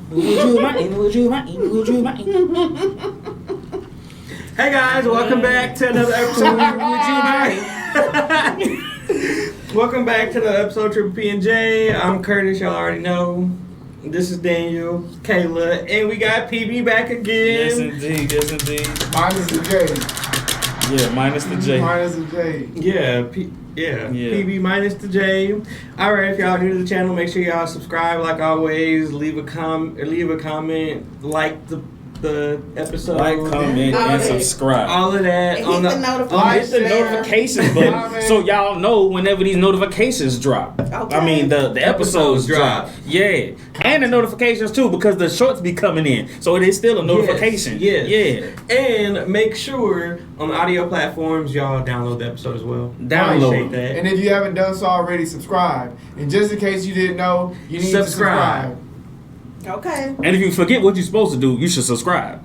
Hey guys, welcome back to another episode. Welcome back to another episode of Triple P&J. I'm Curtis, y'all already know. This is Daniel, Kaila, and we got PB back again. Yes, indeed. Yes, indeed. Minus the J. Yeah, minus the J. Minus the J. Yeah, PB minus the J. All right, if y'all new to the channel, make sure y'all subscribe like always. Leave a comment, like the episode, Like, comment, and subscribe. all of that. And On hit the notification. Hit the notifications button so y'all know whenever these notifications drop. Okay. I mean the episodes drop. Yeah, and the notifications too because the shorts be coming in, so it is still a notification. Yes. Yeah. And make sure on the audio platforms y'all download the episode as well. Download. Appreciate that. And if you haven't done so already, subscribe. And just in case you didn't know, you need to subscribe. Okay. And if you forget what you're supposed to do, you should subscribe.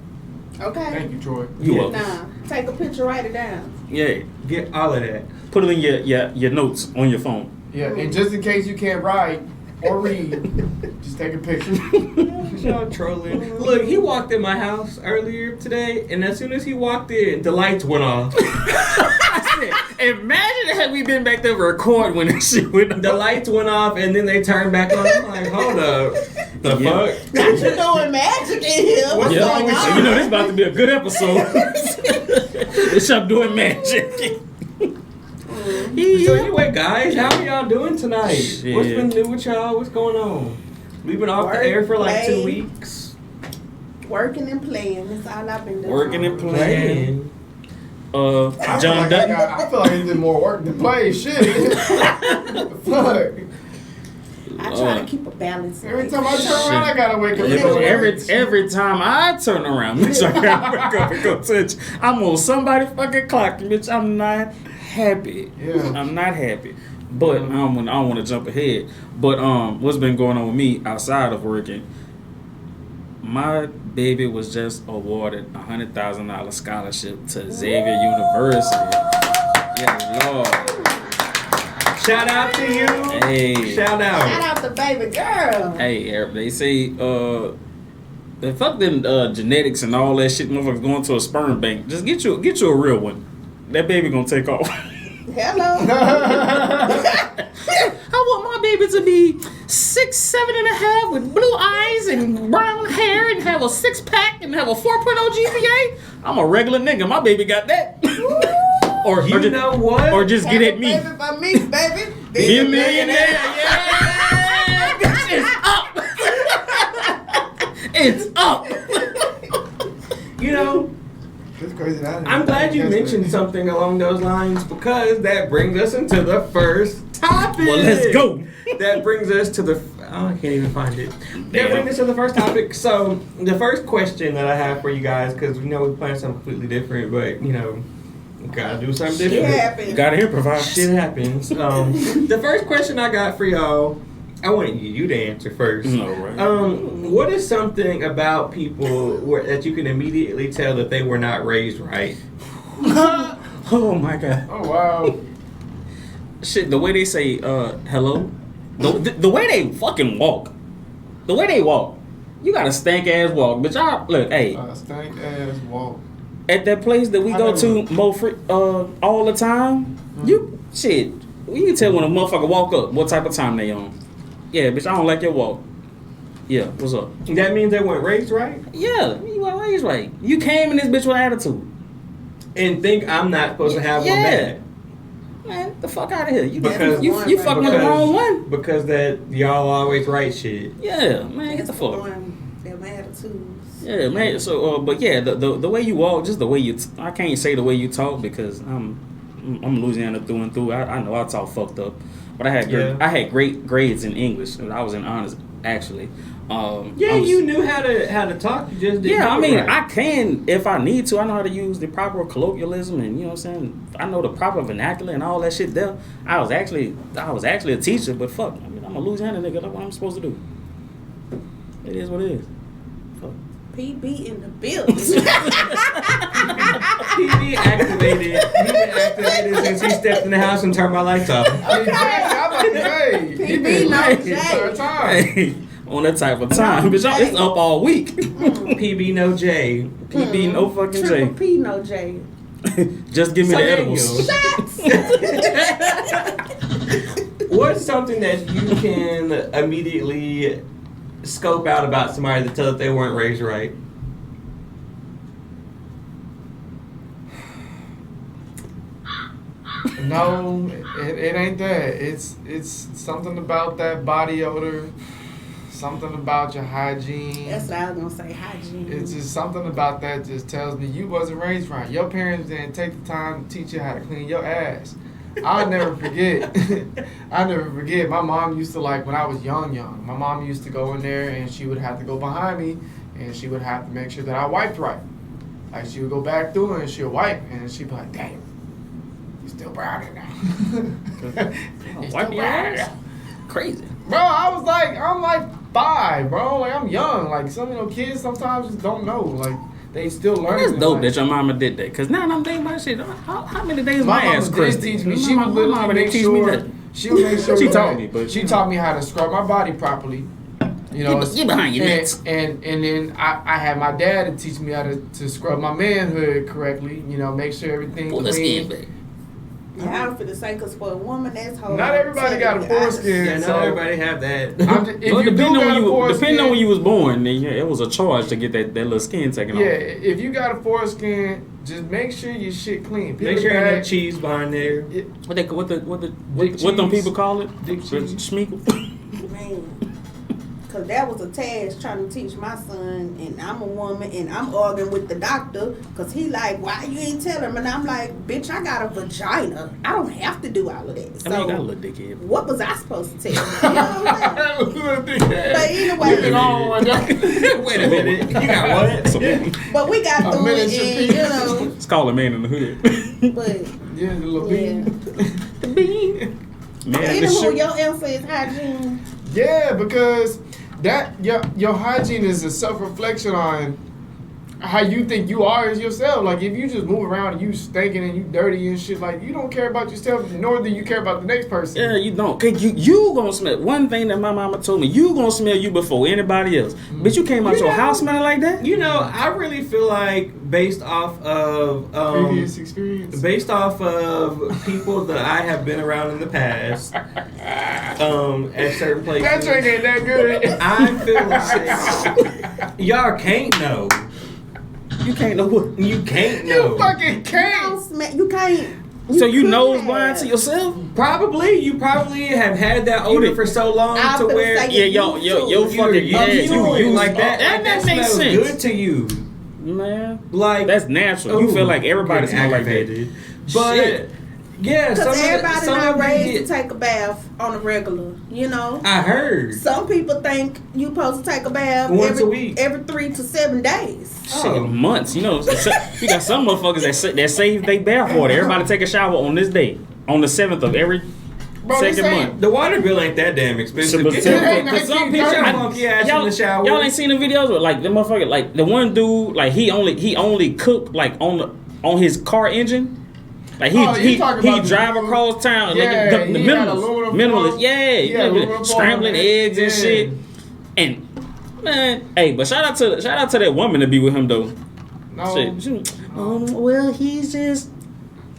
Okay. Thank you, Troy. You welcome. Nah. Take a picture, write it down. Yeah. Get all of that. Put it in your notes on your phone. Yeah, and just in case you can't write or read, just take a picture. Y'all trolling. Look, he walked in my house earlier today, and as soon as he walked in, the lights went off. Imagine had we been back there recording when that shit went off. The lights went off, and then they turned back on. I'm like, hold up. The fuck? Got you doing magic in here. What's Yeah, going on? you know this about to be a good episode. It's up doing magic. So anyway, guys, how are y'all doing tonight? Shit. What's been new with y'all? What's going on? We've been off the air for like 2 play. weeks. Working and playing. That's all I've been doing. Working and playing. I John Dutton. I feel like he did more work than play. Shit. Fuck. I try to keep a balance. Every time I turn around, I gotta wake up. Every time I turn around, bitch, I gotta wake up and go touch. I'm on somebody fucking clock, bitch. I'm not happy. Yeah. I'm not happy. But I don't want to jump ahead. But what's been going on with me outside of working? My baby was just awarded a $100,000 scholarship to Xavier University. Yeah, Lord. Shout out to you. Hey. Shout out. Shout out to baby girl. Hey, they say the fucking genetics and all that shit, motherfuckers going to a sperm bank. Just get you a real one. That baby gonna take off. Hello. I want my baby to be 6'7.5" with blue eyes and brown hair and have a 6-pack and have a 4.0 GPA. I'm a regular nigga. My baby got that. or You just, know what? Or just get at me. Baby by me, baby. Be a millionaire. Yeah. It's up. You know, That's crazy. I'm glad you mentioned something along those lines because that brings us into the first topic. Well, let's go. That brings us to the... Oh, I can't even find it. That brings us to the first topic. So, the first question that I have for you guys, because we know we plan something completely different, but, you know, we gotta do something Shit different. happens. You gotta improvise. Shit happens. The first question I got for y'all, I want you to answer first. No, right. What is something about people that you can immediately tell that they were not raised right? Oh my god. Oh wow. Shit, the way they say hello, the way they fucking walk, the way they walk, you got a stank ass walk. But y'all look, hey, Stank ass walk. at that place that we go to all the time, you can tell when a motherfucker walk up what type of time they on. Yeah, bitch, I don't like your walk. Yeah, what's up? That means they weren't raised right? Yeah, you weren't raised right. You came in this bitch with attitude. And think I'm not supposed to have one back. Man, the fuck out of here. You Because- you fucking with the wrong one. Because that y'all always right shit. Yeah, man, get the fuck. Them attitudes. Yeah, man. So, but yeah, the way you walk, just the way you. I can't say the way you talk because I'm Louisiana through and through. I know I talk fucked up, but I had great grades in English. I was in honors actually. You knew how to talk. You just didn't. Yeah, I mean, right. I can if I need to. I know how to use the proper colloquialism, and you know what I'm saying. I know the proper vernacular and all that shit. There, I was actually a teacher, but fuck, I mean, I'm a Louisiana nigga. That's what I'm supposed to do. It is what it is. Fuck. PB in the building. PB activated. He been activated since he stepped in the house and turned my lights off. PB, PB no J. Hey, on that type of time. Bitch, it's up all week. PB no J. PB no fucking Triple J. P, no J. Just give me the edibles. What's something that you can immediately scope out about somebody to tell that they weren't raised right? No, it ain't that. It's something about that body odor, something about your hygiene. That's what I was gonna say, hygiene. It's just something about that just tells me you wasn't raised right. Your parents didn't take the time to teach you how to clean your ass. I'll never forget. I'll never forget. My mom used to, like, when I was young, my mom used to go in there and she would have to go behind me and she would have to make sure that I wiped right. Like, she would go back through and she'll wipe and she'd be like, damn, you still brown in there. Wipe your ass? Crazy. Bro, I'm like 5, bro. Like, I'm young. Like, some kids sometimes just don't know. Like, they still learn. That's dope that your mama did that. Cause now I'm thinking about shit. How many days my ass crusty? Teach me. She would literally make sure. She would make sure. She taught me, but she taught me how to scrub my body properly. You know, get behind your legs. And then I had my dad to teach me how to scrub my manhood correctly. You know, make sure everything Pull the clean. skin back. Yeah, I'm finna say, cause for a woman, that's hard. Not everybody got a foreskin. Yeah, not everybody have that. If Depending on when you was born, then it was a charge to get that little skin taken off. Yeah, if you got a foreskin, just make sure your shit clean. Make sure you have cheese behind there. What them people call it? Dick cheese. Schmeagle. Man. Cause that was a task trying to teach my son, and I'm a woman, and I'm arguing with the doctor, cause he like, why you ain't tell him? And I'm like, bitch, I got a vagina. I don't have to do all of that. So I mean, you got a little dickhead. what was I supposed to tell him? You know what I'm saying? But anyway, Wait a minute. You got what? but we got through it, and you know, It's called a man in the hood. but Yeah, the little yeah. bean. The bean. Man in the Anywho, shoe. your answer is hygiene. Yeah, because that your hygiene is a self-reflection on how you think you are as yourself. Like, if you just move around and you stinking and you dirty and shit, like, you don't care about yourself, nor do you care about the next person. Yeah, you don't. Cause you gonna smell. One thing that my mama told me, you gonna smell you before anybody else. But you came out your house smelling like that? You know, I really feel like based off of Previous experience. based off of people that I have been around in the past, at certain places. That drink ain't that good. I feel like y'all can't know. You can't know what. You can't know. You fucking You can't. can't. So you could nose have. blind to yourself? You probably have had that odor for so long I to was where gonna say, Yeah, yo, fucking you like that. That makes smells sense. good to you. Man, Like that's natural. You feel like everybody smells like that. But Shit. yeah, Because everybody not raised it. to take a bath on a regular, you know? I heard. Some people think you supposed to take a bath Once a week. every 3 to 7 days. Shit, months. You know, you got some motherfuckers that save their bath water. Everybody take a shower on this day, on the 7th of every Bro, this second ain't- month. The water bill ain't that damn expensive. But Get some- your but some get your people- funky ass in the shower. Y'all ain't seen the videos with like the motherfucker, like the one dude, like he only cooked like on his car engine. Like he talking about the drive dude- across town, Yeah, like the he had aluminum minimalist, foil. yeah, Yeah, aluminum foil scrambling on it. eggs and Yeah. shit. And man, hey, but shout out to that woman to be with him though. No. Shit. Well, he's just.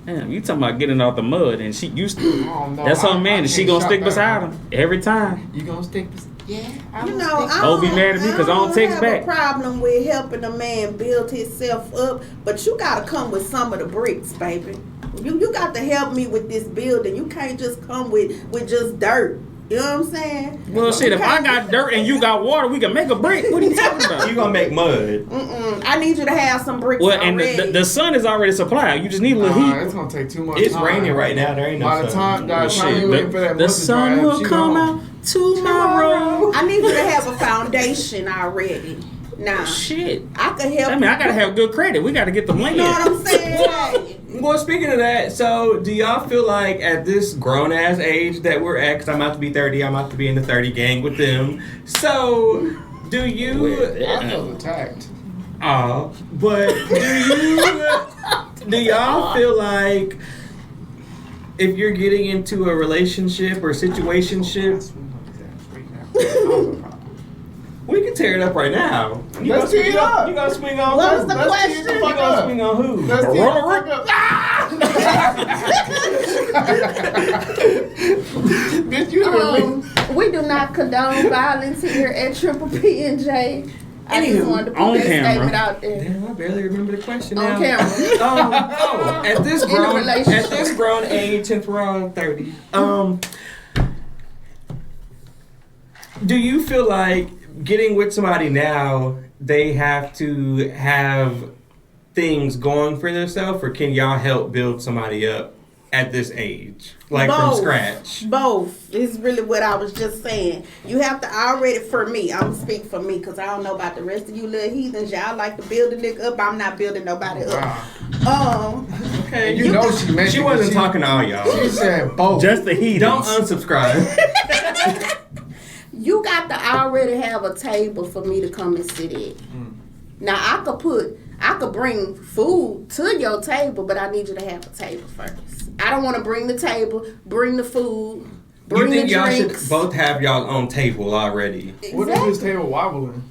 Damn, you talking about getting out the mud and she used to. Oh, no, That's her I man and she can't gonna shop stick that beside out. him every time. You gonna stick? Yeah. You know, I Don't be mad at me 'cause I don't text have back. a problem with helping a man build himself up, but you gotta come with some of the bricks, baby. You got to help me with this building. You can't just come with just dirt. You know what I'm saying? Well, shit, if I got dirt and you got water, we can make a brick. What are you talking about? You gonna make mud. I need you to have some bricks Well, and already. the sun is already supplied. You just need a little Nah, heat. it's gonna take too much It's time. raining right now. There ain't no By the sun. time Shit, you waiting for that the mustard sun dry, will she come gone. out tomorrow. I need you to have a foundation already. Nah, Shit. I can help. I mean, I gotta have good credit. We gotta get the You land. know what I'm saying? Well, speaking of that, so do y'all feel like at this grown ass age that we're at, because I'm about to be 30, I'm about to be in the 30 gang with them. So, do you? I feel attacked. But do y'all feel like if you're getting into a relationship or situationship, We can tear it up right now. Let's tee it up. You gonna swing on What who? was the Let's question? tee the You fuck gonna up. swing on who? Let's tee the fuck up. Bitch, you We do not condone violence here at Triple P&J. I just Anywho, wanted to put on that camera. statement out there. Damn, I barely remember the question On now. camera. At this In a grown relationship. age, since we're on 30, do you feel like getting with somebody now, they have to have things going for themselves, or can y'all help build somebody up at this age, like from scratch? Both is really what I was just saying. You have to already, for me, I'm gonna speak for me because I don't know about the rest of you little heathens. Y'all like to build a nigga up. I'm not building nobody up. Wow. Okay, You know she meant she it, wasn't she- talking to all y'all. She said both. Just the heat. Don't unsubscribe. You got to already have a table for me to come and sit at. Now I could bring food to your table, but I need you to have a table first. I don't want to bring the table, bring the food, bring You think the y'all drinks. should both have y'all own table already? What is this table wobbling?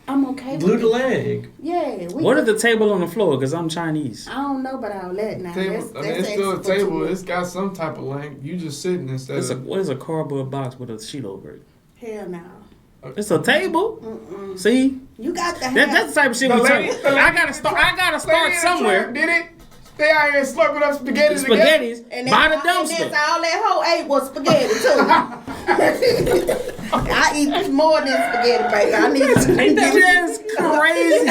I'm okay Glue with the it. leg. Yeah. What is the table on the floor? Because I'm Chinese. I don't know about all that now. Table, That's it's still a extra table. too It's got some type of length. You just sitting instead of. What is a cardboard box with a sheet over it? Hell no. It's a table. See, You got to have. that's the type of shit we talking. I gotta start somewhere. Did it? They out here slurping up spaghetti together. Spaghettis And by the And dumpster. that's all that hoe ate was spaghetti too. I eat more than spaghetti, baby. I need Ain't that just crazy?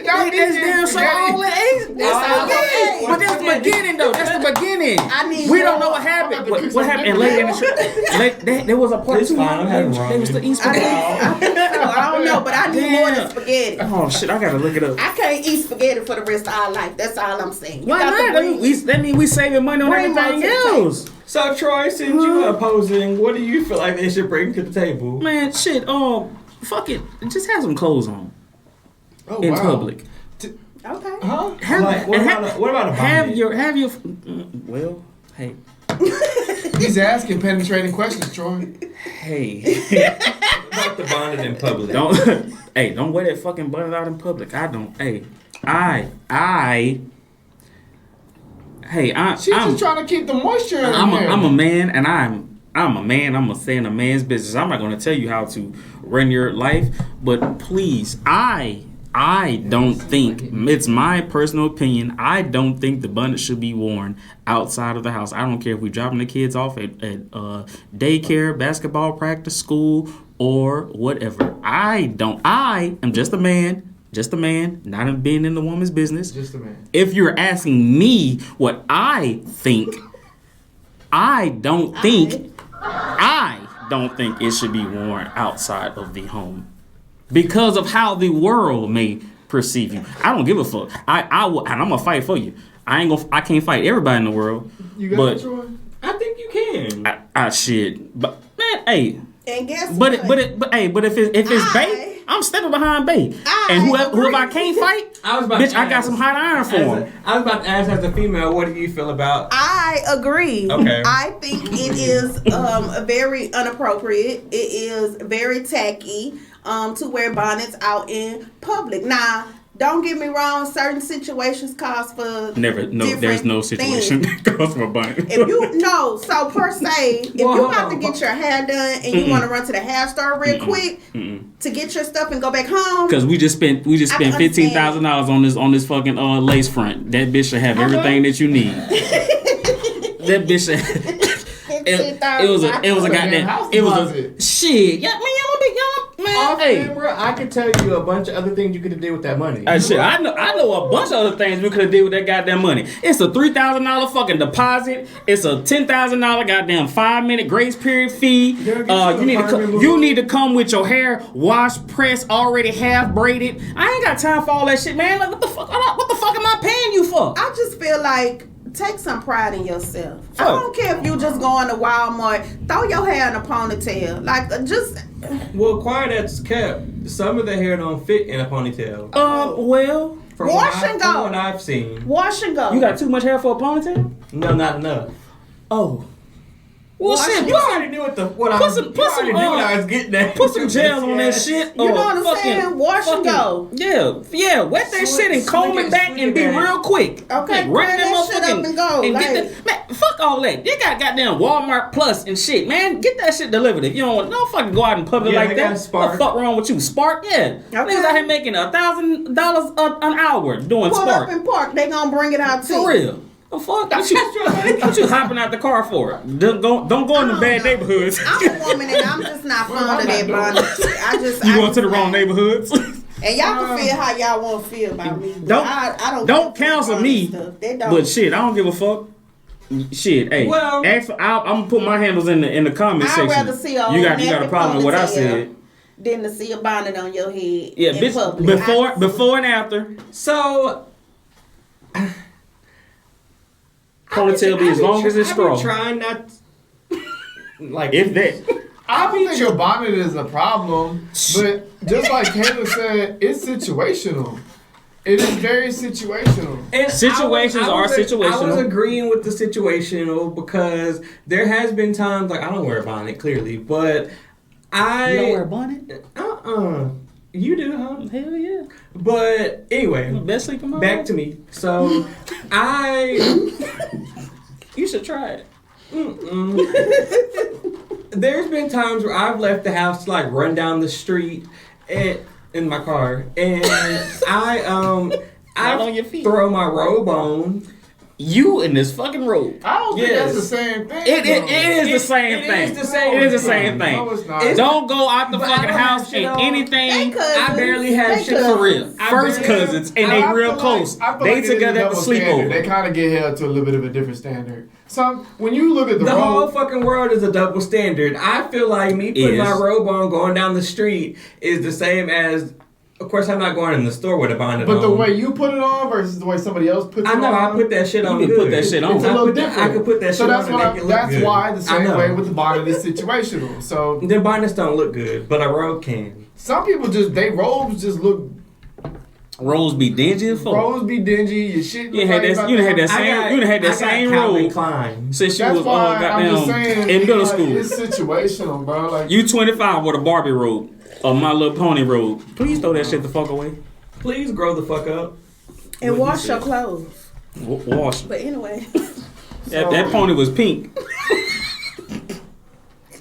Y'all That's eating damn so spaghetti. all it is. That's all I ate. But that's the beginning, though. That's the beginning. I need We more. don't know what happened. What happened? And later in the trip, there was a part It's two. fine, I'm having They was the East I spaghetti. don't know, but I need more than spaghetti. Oh shit! I gotta look it up. I can't eat spaghetti for the rest of our life. That's all I'm saying. You Why got to not? That mean we saving money on Bring more everything to the else. So Troy, since you opposing, what do you feel like they should bring to the table? Man, shit. Fuck it. Just have some clothes on Oh, in wow. public. Okay. Huh? Like, what about a bonnet? Have your. Well, hey, He's asking penetrating questions, Troy. hey. What about the bonnet in public? Don't don't wear that fucking bonnet out in public. I don't. Hey, She's just trying to keep the moisture in I'm there. a man, and I'm a man. I'm gonna stay in a man's business. I'm not gonna tell you how to run your life, but please, I don't think, it's my personal opinion, I don't think the bonnet should be worn outside of the house. I don't care if we're dropping the kids off at daycare, basketball practice, school, or whatever. I am just a man, not being in the woman's business. Just a man. If you're asking me what I think, I don't think it should be worn outside of the home because of how the world may perceive you. I don't give a fuck. I will, and I'm gonna fight for you. I can't fight everybody in the world. You got but it, Troy? I think you can. I shit. But man, hey. And guess But what? if it's Bay, I'm stepping behind Bay. And whoever I can't fight, I was about bitch, to I got ask. some hot iron for him. I was about to ask, as a female, what do you feel about? I agree. Okay. I think it is very inappropriate. It is very tacky to wear bonnets out in public. Now, don't get me wrong, certain situations cause for There's no situation that calls for a bonnet. If you no, so per se, if Well, you hold have on. to get your hair done and you want to run to the hair store real quick to get your stuff and go back home, Because we just spent can $15,000 on this fucking lace front. That bitch should have everything that you need. That bitch should. It was a goddamn. It was a shit. Yeah, man, Off hey. camera, I could tell you a bunch of other things you could have did with that money. Shit, I know a bunch of other things we could have did with that goddamn money. It's a $3,000 fucking deposit. It's a $10,000 goddamn 5-minute grace period fee. You need to come with your hair washed, pressed, already half braided. I ain't got time for all that shit, man. Like, what the fuck am I paying you for? I just feel like take some pride in yourself. I Fuck. don't care if you just going to Walmart, throw your hair in a ponytail, like just. Well, quiet as kept, some of the hair don't fit in a ponytail. Well, From Wash and go. From what I've seen. Wash and go. you got too much hair for a ponytail? No, not enough. Oh. Well, shit, You already knew what I was getting at. Put some gel on that shit. You know what I'm saying? Wash and go. Yeah. Wet that shit and comb it back and be real quick. Okay, run that shit up and go. And get man, fuck all that. You got goddamn Walmart Plus and shit, man. Get that shit delivered. If you don't want, no fucking go out in public like that. What the fuck wrong with you? Spark, yeah. Niggas out here making $1,000 an hour doing Pull Spark. up and park. They gonna bring it out to you. For real. The fuck? What you hopping out the car for? Don't go in the bad neighborhoods. I'm a woman and I'm just not fond of that bonnet. You going to the wrong neighborhoods? And y'all can feel how y'all want to feel about me. I don't counsel me. But shit, I don't give a fuck. Shit, hey. Well, I'm gonna put my handles in the comment section. I'd rather see you got a problem with what I said. Than to see a bonnet on your head. Yeah, in public. before and after. So ponytail be as long as it's strong. I'm trying not like if that. I don't think your bonnet is a problem, but just like Kaila said, it's situational. It is very situational. And situations are situational. I was agreeing with the situational because there has been times like I don't wear a bonnet clearly, but You don't wear a bonnet? You do, huh? Hell yeah. But anyway, best sleeping back to me. So you should try it. There's been times where I've left the house to like run down the street in my car, and I on your feet. Throw my robe on. You in this fucking robe. I don't think that's the same thing. It is the same thing. It is the same thing. No, it's not. Don't go out the fucking house and anything. I barely have shit for real. First cousins and they real close. They together at the sleepover. They kind of get held to a little bit of a different standard. So when you look at the robe, whole fucking world is a double standard. I feel like me putting my robe on, going down the street is the same as. Of course, I'm not going in the store with a bonnet on. But the way you put it on versus the way somebody else puts it on. I know, I put that shit on. You can put that shit on. It's a little different. I could put that shit on and make it look that's good. why the same way with the bonnet is situational. So the bonnets don't look good, but a robe can. Some people robes just look. Robes be dingy as fuck. Robes be dingy. Your shit. You had that same robe since you was goddamn in middle school. It's situational, bro. Like you 25 with a Barbie robe or My Little Pony robe. Please throw that shit the fuck away. Please grow the fuck up. And wash your clothes. Wash. But anyway. That pony was pink.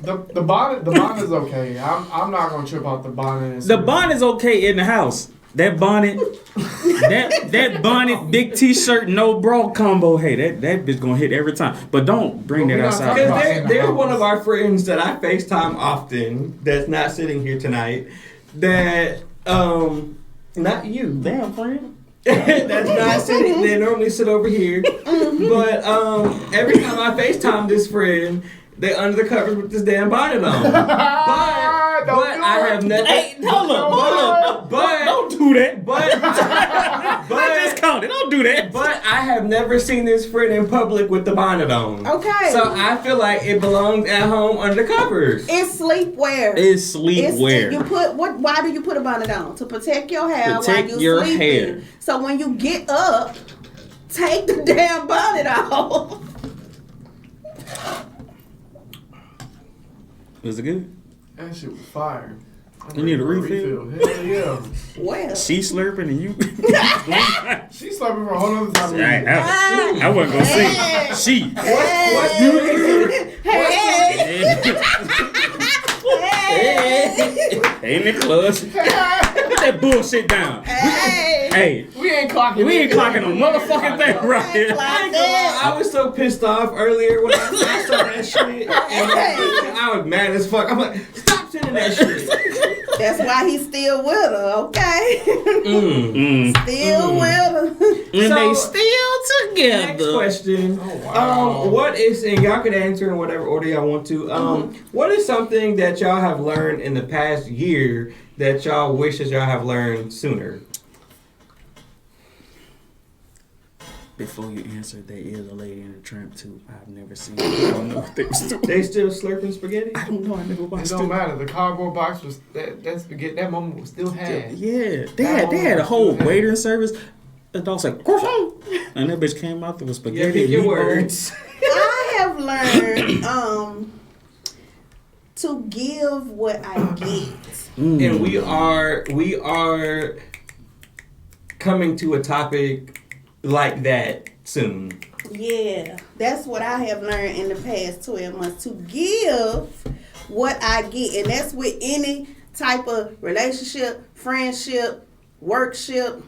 The bonnet is okay. I'm not gonna trip out the bonnet. The bonnet's okay in the house. That bonnet, that bonnet, big t-shirt, no bra combo. Hey, that bitch gonna hit every time. But don't bring that outside. Because there's one of our friends that I FaceTime often that's not sitting here tonight. That not you, damn friend. That's not sitting. They normally sit over here. But every time I FaceTime this friend, they under the covers with this damn bonnet on. But I have never. Hey, hold up. But don't do that. But I just counted. Don't do that. But I have never seen this friend in public with the bonnet on. Okay. So I feel like it belongs at home under covers. It's sleepwear. You put why do you put a bonnet on? To protect your hair while you're sleeping. Hair. So when you get up, take the damn bonnet off. Was it good? That shit was fire. You need a refill? Hell yeah. Well. She slurping and you. She slurping for a whole other time. I wasn't going to say. She. What do you Hey, Nicholas. Put that bullshit down. Hey. We ain't clocking no motherfucking thing right here. I was so pissed off earlier when I saw that shit. And I was mad as fuck. I'm like, stop sending that shit. That's why he's still with her, okay? Still with her. And they still together. Next question. Oh, wow. What is, and y'all can answer in whatever order y'all want to. What is something that y'all have learned in the past year that y'all wish that y'all have learned sooner? Before you answer, there is a Lady in the Tramp too. I've never seen it. I don't know if they still. They still slurping spaghetti? I don't know. I never watched it. It don't matter. The cardboard box was that spaghetti. That moment was still had. Yeah, they had a whole waiter service. The dog said, "Croissant," and that bitch came out there with spaghetti. Your words. I have learned to give what I get. And we are coming to a topic like that soon. Yeah, that's what I have learned in the past 12 months, to give what I get. And that's with any type of relationship, friendship, workship,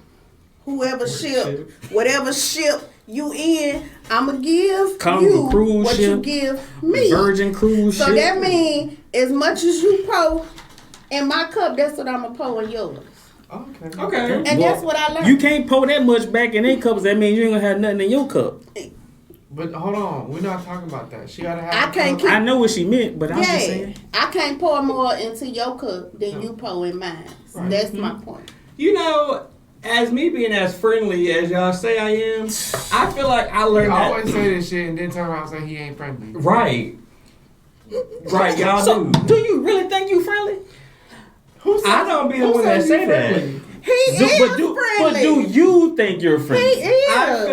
whoever ship, whatever ship you in, I'ma give you cruise what ship, you give me. Virgin cruise so ship. that means as much as you pour in my cup, that's what I'ma pour in yours. Okay. And that's what I learned. You can't pour that much back in their cups. That means you ain't gonna have nothing in your cup. But hold on, we're not talking about that. She gotta have. I can't keep. I know what she meant, but I'm just saying. I can't pour more into your cup than you pour in mine. Right. That's my point. You know, as me being as friendly as y'all say I am, I feel like I learned You that. always say this shit and then turn around and say he ain't friendly. Right. Right, y'all So, do. do you really think you friendly? I don't be the one that say that. He is friendly. But do you think you're He friendly? is. I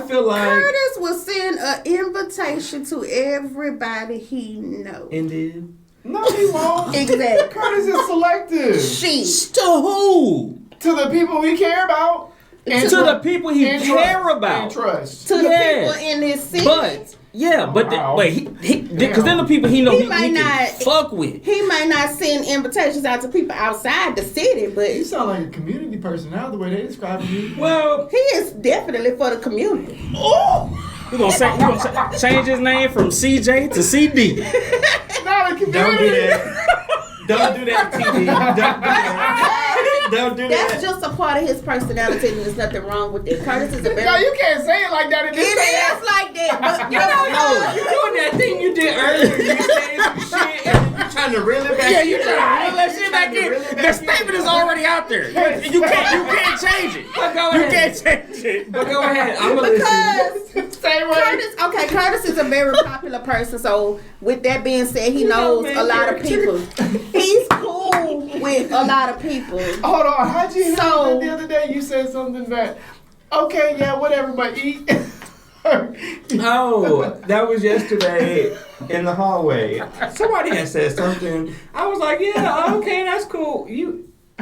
feel like Curtis will send an invitation to everybody he knows. Indeed. No, he won't. Exactly. Curtis is selective. To who? To the people we care about. And to the people he and care trust. about. And trust. To the Yeah. people in this city. But Wow. because then the people he know He he might can not- fuck with. he might not send invitations out to people outside the city, but You sound like a community person now, the way they describe you. Well, he is definitely for the community. We're gonna change his name from CJ to CD. Not a community. don't do that. Don't do that, TD. Don't do that. Don't do That's that. just a part of his personality, and there's nothing wrong with it. Curtis is a very... No, you can't say it like that in It this is like that, but You doing that thing you did earlier. You saying some shit and you trying to reel it back. Yeah, you trying to reel that shit back in. The statement is already out there. You can't change it. But go You ahead. can't change it. But go ahead. I'm gonna listen. Because Curtis is a very popular person. So with that being said, he knows a lot of people. He's cool with a lot of people. Hold on, how'd you hear So- that the other day? You said something that, okay, yeah, whatever, but eat. Oh, that was yesterday in the hallway. Somebody had said something. I was like, yeah, okay, that's cool.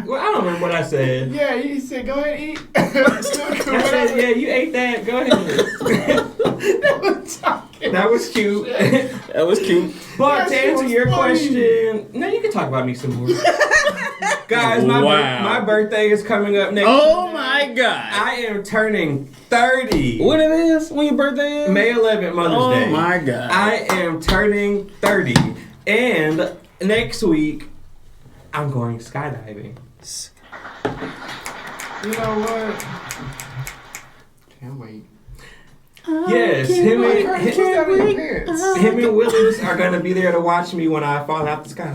Well, I don't remember what I said. Yeah, you said, go ahead and eat. I said, yeah, you ate that. Go ahead. That was cute. That was cute. But to That answer was your funny. question, no, you can talk about me some more. Guys, Wow. my birthday is coming up next Oh week. my God. I am turning 30. What it is? When your birthday is? May 11th, Mother's Day. Oh my God. I am turning 30. And next week, I'm going skydiving. You know what? Can't wait. Yes, him Him and Willis are going to be there to watch me when I fall out the sky.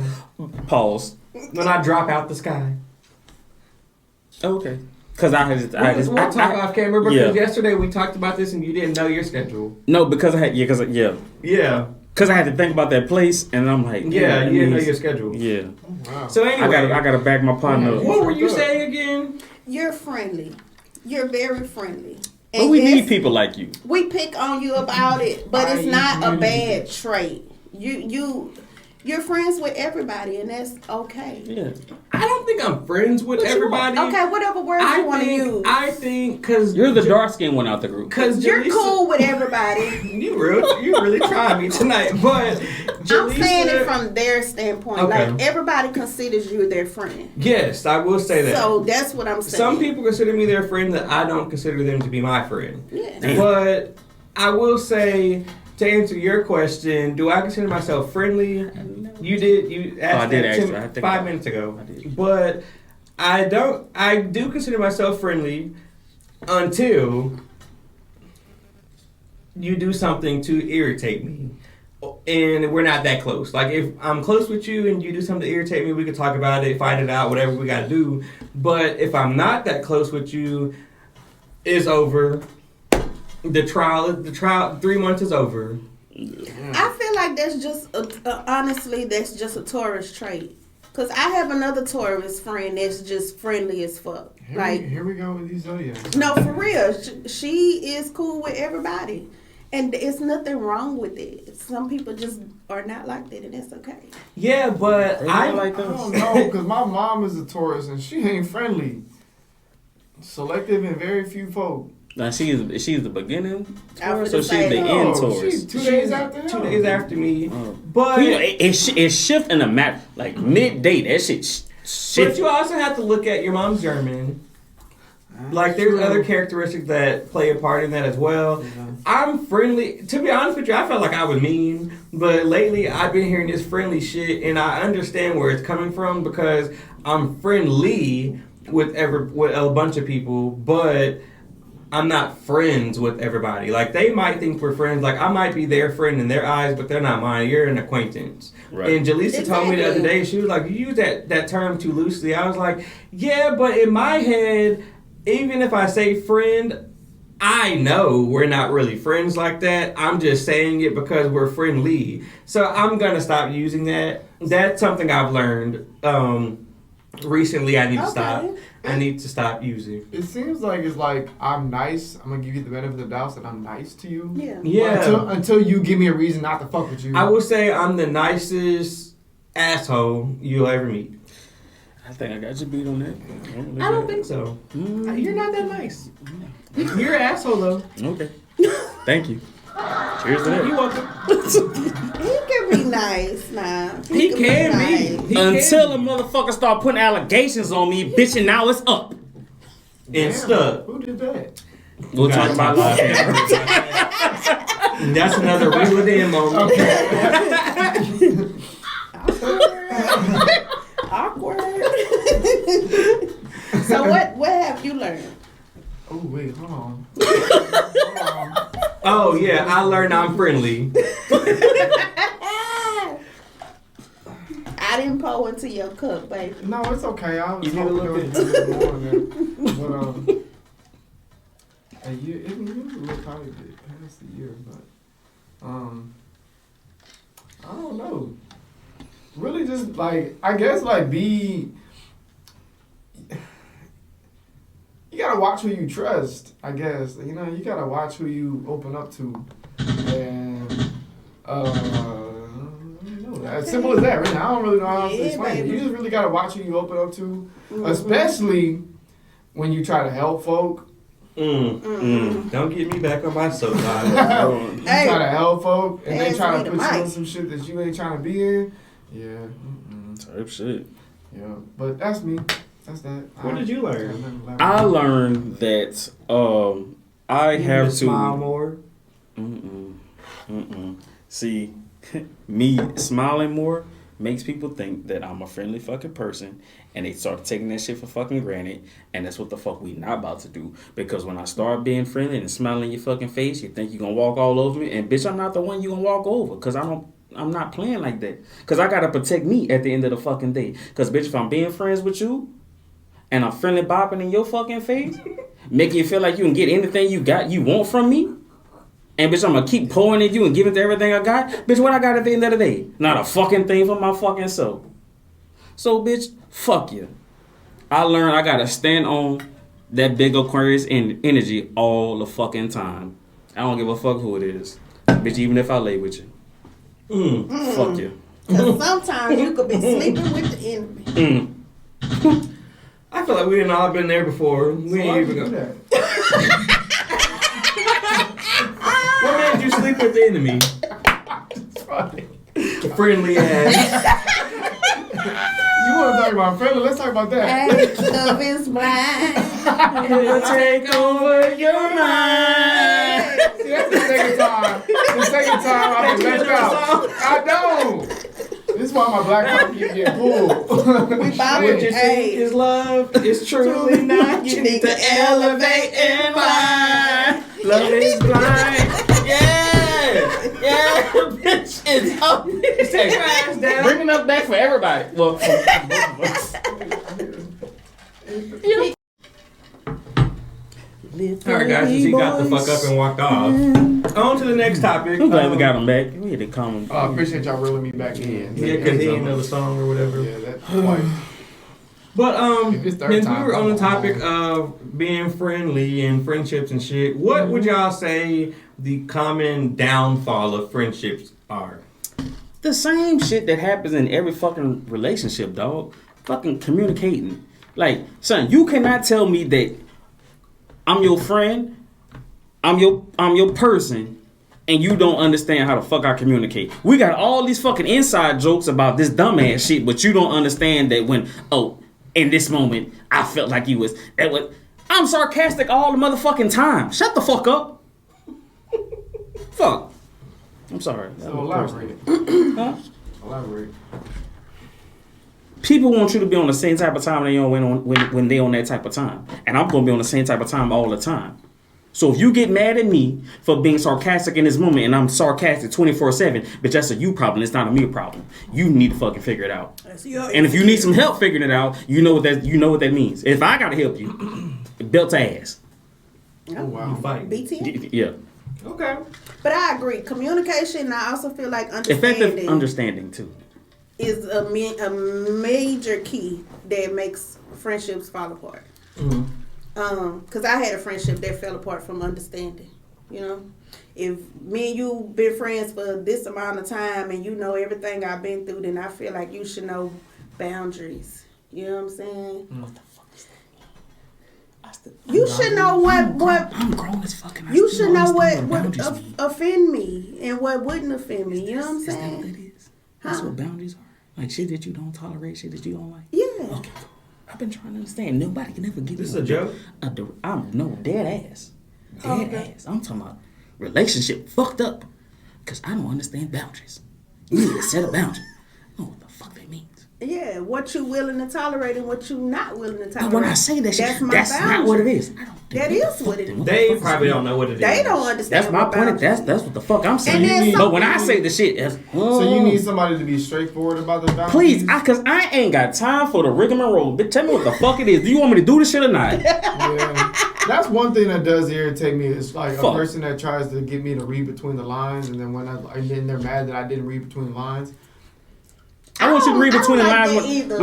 Pause. When I drop out the sky. Okay. Because We'll talk off camera because Yeah. yesterday we talked about this and you didn't know your schedule. No, because I had Yeah. Because I had to think about that place, and I'm like, Yeah, that you didn't know means- your schedule. Yeah. Wow. So anyway, I gotta back my partner up. what were you saying again? You're friendly. You're very friendly. But And we yes, need people like you. we pick on you about it, but it's not a bad trait. You're friends with everybody, and that's okay. Yeah. I don't think I'm friends with What you everybody. Okay, whatever words you want to use. I think because You're the dark skinned one out the group. Because You're cool with everybody. You really trying me tonight, but I'm saying it from their standpoint. Okay. Like, everybody considers you their friend. Yes, I will say that. So that's what I'm saying. Some people consider me their friend that I don't consider them to be my friend. Yeah. But I will say, to answer your question, do I consider myself friendly? You asked I did that actually. I think 5 I- minutes ago. I did. But I do consider myself friendly until you do something to irritate me. And we're not that close. Like, if I'm close with you and you do something to irritate me, we could talk about it, fight it out, whatever we got to do. But if I'm not that close with you, it's over. The trial, 3 months is over. I feel like that's just, honestly, that's just a Taurus trait. Because I have another Taurus friend that's just friendly as fuck. Here we go with these zodiacs. No, for real. She is cool with everybody. And it's nothing wrong with it. Some people just are not like that, and that's okay. Yeah, but I don't know, because my mom is a Taurus and she ain't friendly. Selective and very few folk. Now she's the beginning Taurus, so or she's the end Taurus. She's 2 days after him. 2 days after me. But you know, it shift in the map like midday. That shit shift. But you also have to look at your mom's German. Like there's other characteristics that play a part in that as well. I'm friendly. To be honest with you, I felt like I was mean, but lately I've been hearing this friendly shit, and I understand where it's coming from because I'm friendly with a bunch of people, but I'm not friends with everybody. Like they might think we're friends. Like I might be their friend in their eyes, but they're not mine. You're an acquaintance. Right. And Jalisa told me the other day, she was like, "You use that term too loosely." I was like, "Yeah, but in my head, even if I say friend, I know we're not really friends like that. I'm just saying it because we're friendly. So I'm gonna stop using that. That's something I've learned recently. I need to stop. I need to stop using. It seems like it's like I'm nice. I'm gonna give you the benefit of the doubt that I'm nice to you. Yeah. Until you give me a reason not to fuck with you. I will say I'm the nicest asshole you'll ever meet. I think I got you beat on that. I don't think so. You're not that nice. You're an asshole though. Okay. Thank you. Cheers to that. You're welcome. He can be nice now. He can be. Until a motherfucker start putting allegations on me, bitch, and now it's up. And stuck. Who did that? We'll talk about that. That's another reel it in moment. Awkward. So what have you learned? Oh wait, hold on. Oh yeah, I learned I'm friendly. I didn't pour into your cup, baby. No, it's okay. I was You need a little bit more than that. But a year, it will probably be past the year, but I don't know. Really, just like I guess, like be. You gotta watch who you trust. I guess you gotta watch who you open up to, and as simple as that. Really, I don't really know how else to explain it. You just really gotta watch who you open up to, especially when you try to help folk. Don't get me back on my soapbox. You try to help folk, and they try to put you in some shit that you ain't trying to be in. Yeah. Type shit. Yeah, but that's me. That's that. What did you learn? I learned that I have to smile more. See, me smiling more makes people think that I'm a friendly fucking person, and they start taking that shit for fucking granted, and that's what the fuck we not about to do. Because when I start being friendly and smiling in your fucking face, you think you gonna walk all over me, and bitch, I'm not the one you gonna walk over, because I'm not playing like that. Because I gotta protect me at the end of the fucking day. Because bitch, if I'm being friends with you, and I'm friendly bopping in your fucking face, making you feel like you can get anything you want from me, and bitch, I'm gonna keep pouring at you and giving to everything I got, bitch, what I got at the end of the day? Not a fucking thing for my fucking self. So bitch, fuck you. I learned I gotta stand on that big Aquarius energy all the fucking time. I don't give a fuck who it is. Bitch, even if I lay with you. Fuck you. Because sometimes you could be sleeping with the enemy. I feel like we done all been there before. We ain't even go there. What made you sleep with the enemy? Friendly ass. You want to talk about friendly? Let's talk about that. Love is blind. It'll take over your mind. See, that's the second time. The second time I've been left out. I don't. This is why my black card keep getting pulled. We What you think is love is truly not. You need to elevate in line. Love is blind. Yeah, bitch, it's up. Take your ass down. Bringing us back for everybody. Well, for both of us. Alright guys, since he got the fuck up and walked off. On to the next topic. I'm glad we got him back. We had to come. I appreciate y'all reeling me back in. Yeah, because he didn't know the song or whatever. Yeah, that's quite. But If it's third since we time, were on the topic of being friendly and friendships and shit, what would y'all say the common downfall of friendships are? The same shit that happens in every fucking relationship, dog. Fucking communicating. Like, son, you cannot tell me that I'm your friend, I'm your person, and you don't understand how the fuck I communicate. We got all these fucking inside jokes about this dumbass shit, but you don't understand that when, in this moment, I felt like you was, I'm sarcastic all the motherfucking time. Shut the fuck up. Fuck. I'm sorry. So elaborate. Huh? Elaborate. People want you to be on the same type of time they on when they on that type of time. And I'm going to be on the same type of time all the time. So if you get mad at me for being sarcastic in this moment and I'm sarcastic 24/7, bitch, that's a you problem. It's not a me problem. You need to fucking figure it out. And if you need some help figuring it out, you know what that means. If I got to help you, belt to ass. Oh, wow. You fight. BT? Yeah. Okay. But I agree. Communication, I also feel like understanding. Effective understanding, too. Is a major key that makes friendships fall apart. Mm-hmm. Cause I had a friendship that fell apart from understanding. You know, if me and you been friends for this amount of time and you know everything I've been through, then I feel like you should know boundaries. You know what I'm saying? What the fuck is that? You should know what I'm grown as fucking. you should know what offend me and what wouldn't offend me. You know what I'm Is that saying? what it is? That's what boundaries are. Like shit that you don't tolerate, shit that you don't like. Yeah. Okay, cool. I've been trying to understand. Nobody can ever give This me is a joke? I'm dead ass. Okay. Ass. I'm talking about relationship fucked up. Cause I don't understand boundaries. You need to set a boundary. I don't know what the fuck that means. Yeah, what you willing to tolerate and what you not willing to tolerate. But when I say that shit, that's boundary. not what it is. I don't That is what it is. They probably don't know what it is. They don't understand. That's my point. That's what the fuck I'm saying. And then But when I say the shit, that's, So you need somebody to be straightforward about the boundaries? please, cause I ain't got time for the rigmarole. Bitch, tell me what the fuck it is. Do you want me to do this shit or not? Yeah. That's one thing that does irritate me. It's like Fuck. a person that tries to get me to read between the lines, and then and then they're mad that I didn't read between the lines. I want you to read I between the don't like lines that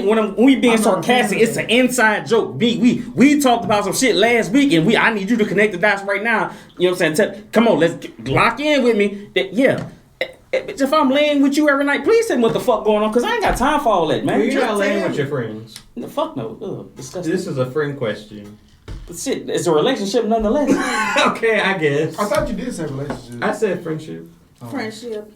when we being I'm not a fan sarcastic. of It's that. an inside joke. We talked about some shit last week, and I need you to connect the dots right now. You know what I'm saying? Come on, let's lock in with me. If I'm laying with you every night, please tell me what the fuck going on, because I ain't got time for all that, man. Well, you're Just not laying tell with me. your friends. No, fuck no. Ugh, disgusting. This is a friend question. But shit, it's a relationship nonetheless. Okay, I guess. I thought you did say relationship. I said friendship. Friendship,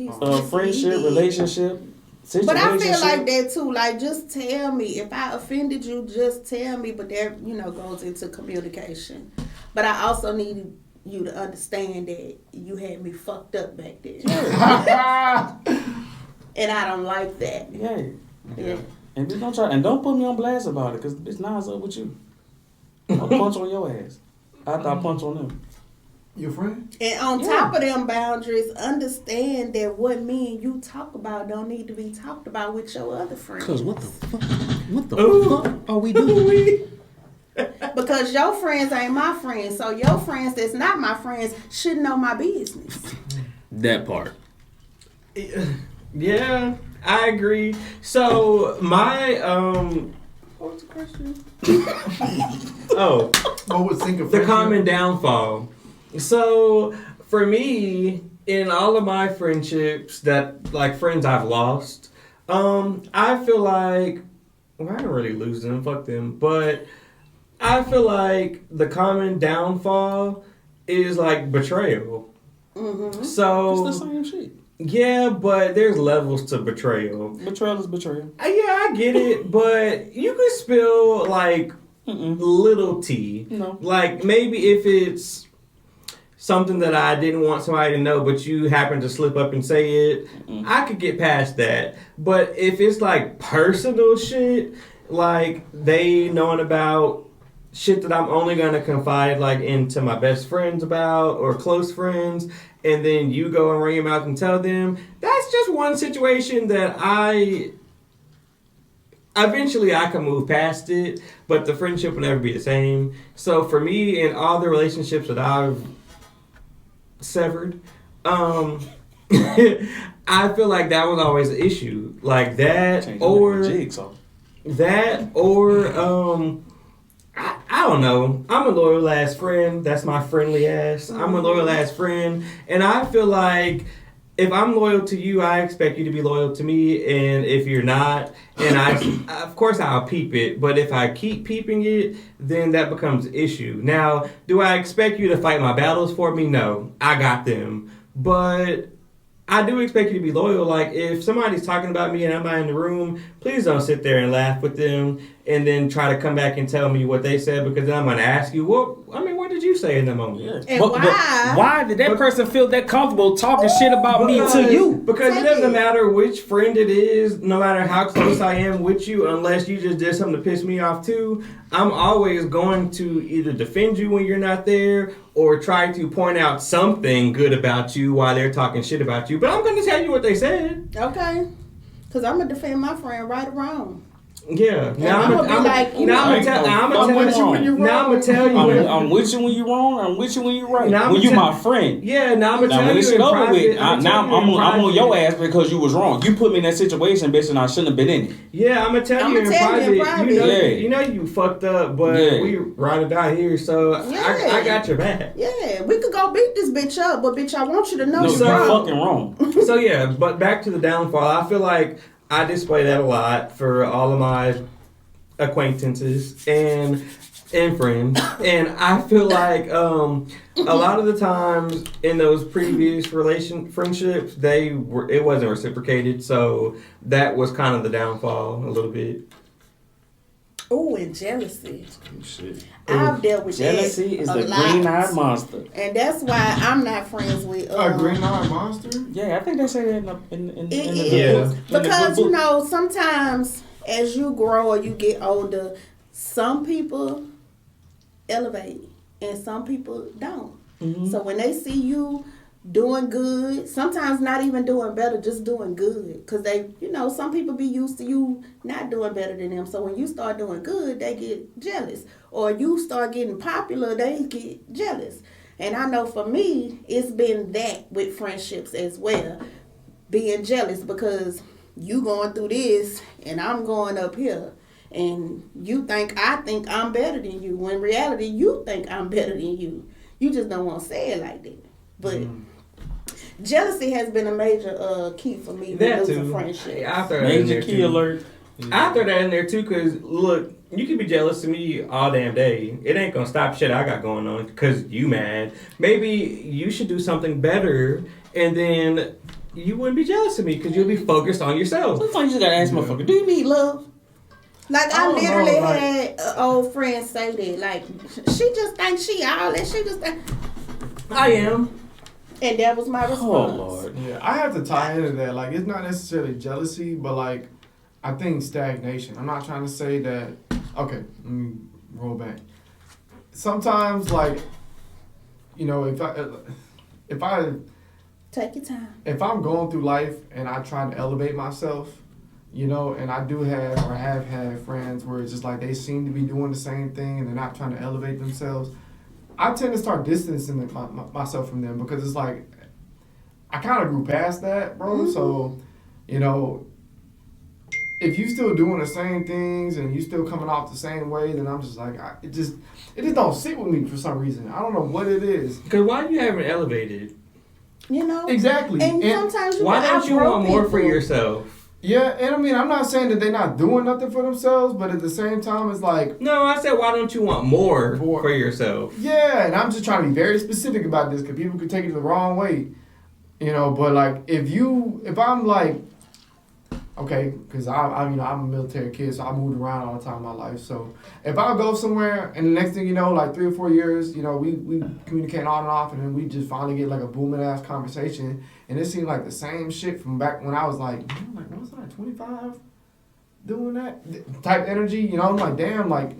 Friendship, relationship, situation. But I feel like that too. Like, just tell me if I offended you. Just tell me. But that goes into communication. But I also need you to understand that you had me fucked up back then, and I don't like that. Yeah. And just don't put me on blast about it, because it's not up with you. I'll punch on your ass after I punch on them. Your friend? And on top of them boundaries, understand that what me and you talk about don't need to be talked about with your other friends. Cause what the fuck are we doing? Because your friends ain't my friends, so your friends that's not my friends should know my business. That part. Yeah, I agree. So my what was the question? Oh, What would sink a the friendship? common downfall. So for me, in all of my friendships that like friends I've lost, I feel like I didn't really lose them, fuck them, but I feel like the common downfall is like betrayal. Mm-hmm. So It's the same shit. yeah, but there's levels to betrayal. Betrayal is betrayal. Yeah, I get it, but you could spill like little tea. No. Like maybe if it's something that I didn't want somebody to know, but you happen to slip up and say it, I could get past that. But if it's like personal shit, like they knowing about shit that I'm only gonna confide like into my best friends about or close friends, and then you go and ring them out and tell them, that's just one situation that eventually I can move past it, but the friendship will never be the same. So for me, in all the relationships that I've severed, I feel like that was always an issue. Like that, or Jigsaw. I I don't know. I'm a loyal ass friend. That's my friendly ass. I'm a loyal ass friend. And I feel like if I'm loyal to you, I expect you to be loyal to me. And if you're not, and of course I'll peep it. But if I keep peeping it, then that becomes an issue. Now, do I expect you to fight my battles for me? No. I got them. But I do expect you to be loyal. Like, if somebody's talking about me and I'm not in the room, please don't sit there and laugh with them and then try to come back and tell me what they said, because then I'm going to ask you, what did you say in the moment? Yeah. And But why? why did that person feel that comfortable talking shit about me to you? Because it doesn't matter which friend it is, no matter how close I am with you, unless you just did something to piss me off too, I'm always going to either defend you when you're not there or try to point out something good about you while they're talking shit about you. But I'm going to tell you what they said. Okay. Because I'm going to defend my friend right or wrong. Yeah. Now I'm gonna be like, you know, I'm gonna tell you when you're wrong. I'm with you when you're wrong. I'm with you when you're right. Now when you tell- my friend. Yeah, now I'm gonna Now tell when you this in shit over private. with, I'm on your ass because you was wrong. You put me in that situation, bitch, and I shouldn't have been in it. Yeah, I'm gonna tell you in private. You know you fucked up, but we ride or die here, so I got your back. Yeah, we could go beat this bitch up, but bitch, I want you to know you're fucking wrong. So yeah, but back to the downfall. I feel like I display that a lot for all of my acquaintances and friends, and I feel like a lot of the times in those previous friendships it wasn't reciprocated, so that was kind of the downfall a little bit. Oh, and jealousy. Shit. I've dealt with jealousy is a the lot. green-eyed monster, and that's why I'm not friends with a green-eyed monster. Yeah, I think they say that in the because you know, sometimes as you grow or you get older, some people elevate and some people don't. Mm-hmm. So when they see you doing good, sometimes not even doing better, just doing good, because they, you know, some people be used to you not doing better than them. So when you start doing good, they get jealous, or you start getting popular, they get jealous. And I know for me, it's been that with friendships as well, being jealous, because you going through this and I'm going up here, and I think I'm better than you, when in reality you think I'm better than you. You just don't want to say it like that. But jealousy has been a major key for me with losing friendships. Major key alert. I throw that in there too, because look, you can be jealous of me all damn day. It ain't gonna stop shit I got going on because you mad. Maybe you should do something better, and then you wouldn't be jealous of me because you'll be focused on yourself. Sometimes you just gotta ask motherfucker, do you need love? Like, I literally had an old friend say that. Like, she just thinks she all that. She just think I am. And that was my response. Oh, Lord. Yeah, I have to tie into that. Like, it's not necessarily jealousy, but, like, I think stagnation. I'm not trying to say that... Okay, let me roll back. Sometimes, like, you know, if I take your time. If I'm going through life and I try to elevate myself, you know, and I do have or have had friends where it's just like they seem to be doing the same thing and they're not trying to elevate themselves, I tend to start distancing myself from them, because it's like I kind of grew past that, bro. Mm-hmm. So, you know, if you still doing the same things and you still coming off the same way, then I'm just like, it just don't sit with me for some reason. I don't know what it is. Because why you haven't elevated? You know? Exactly. And sometimes why don't you want more for yourself? Yeah, and I mean, I'm not saying that they're not doing nothing for themselves, but at the same time, it's like... No, I said, why don't you want more for yourself? Yeah, and I'm just trying to be very specific about this, because people could take it the wrong way. You know, but like, if I'm like... Okay, because I'm a military kid, so I moved around all the time in my life. So if I go somewhere and the next thing you know, like 3 or 4 years, you know, we communicate on and off, and then we just finally get like a booming ass conversation, and it seemed like the same shit from back when I was like, what was I, 25, doing that type energy, you know? I'm like, damn, like,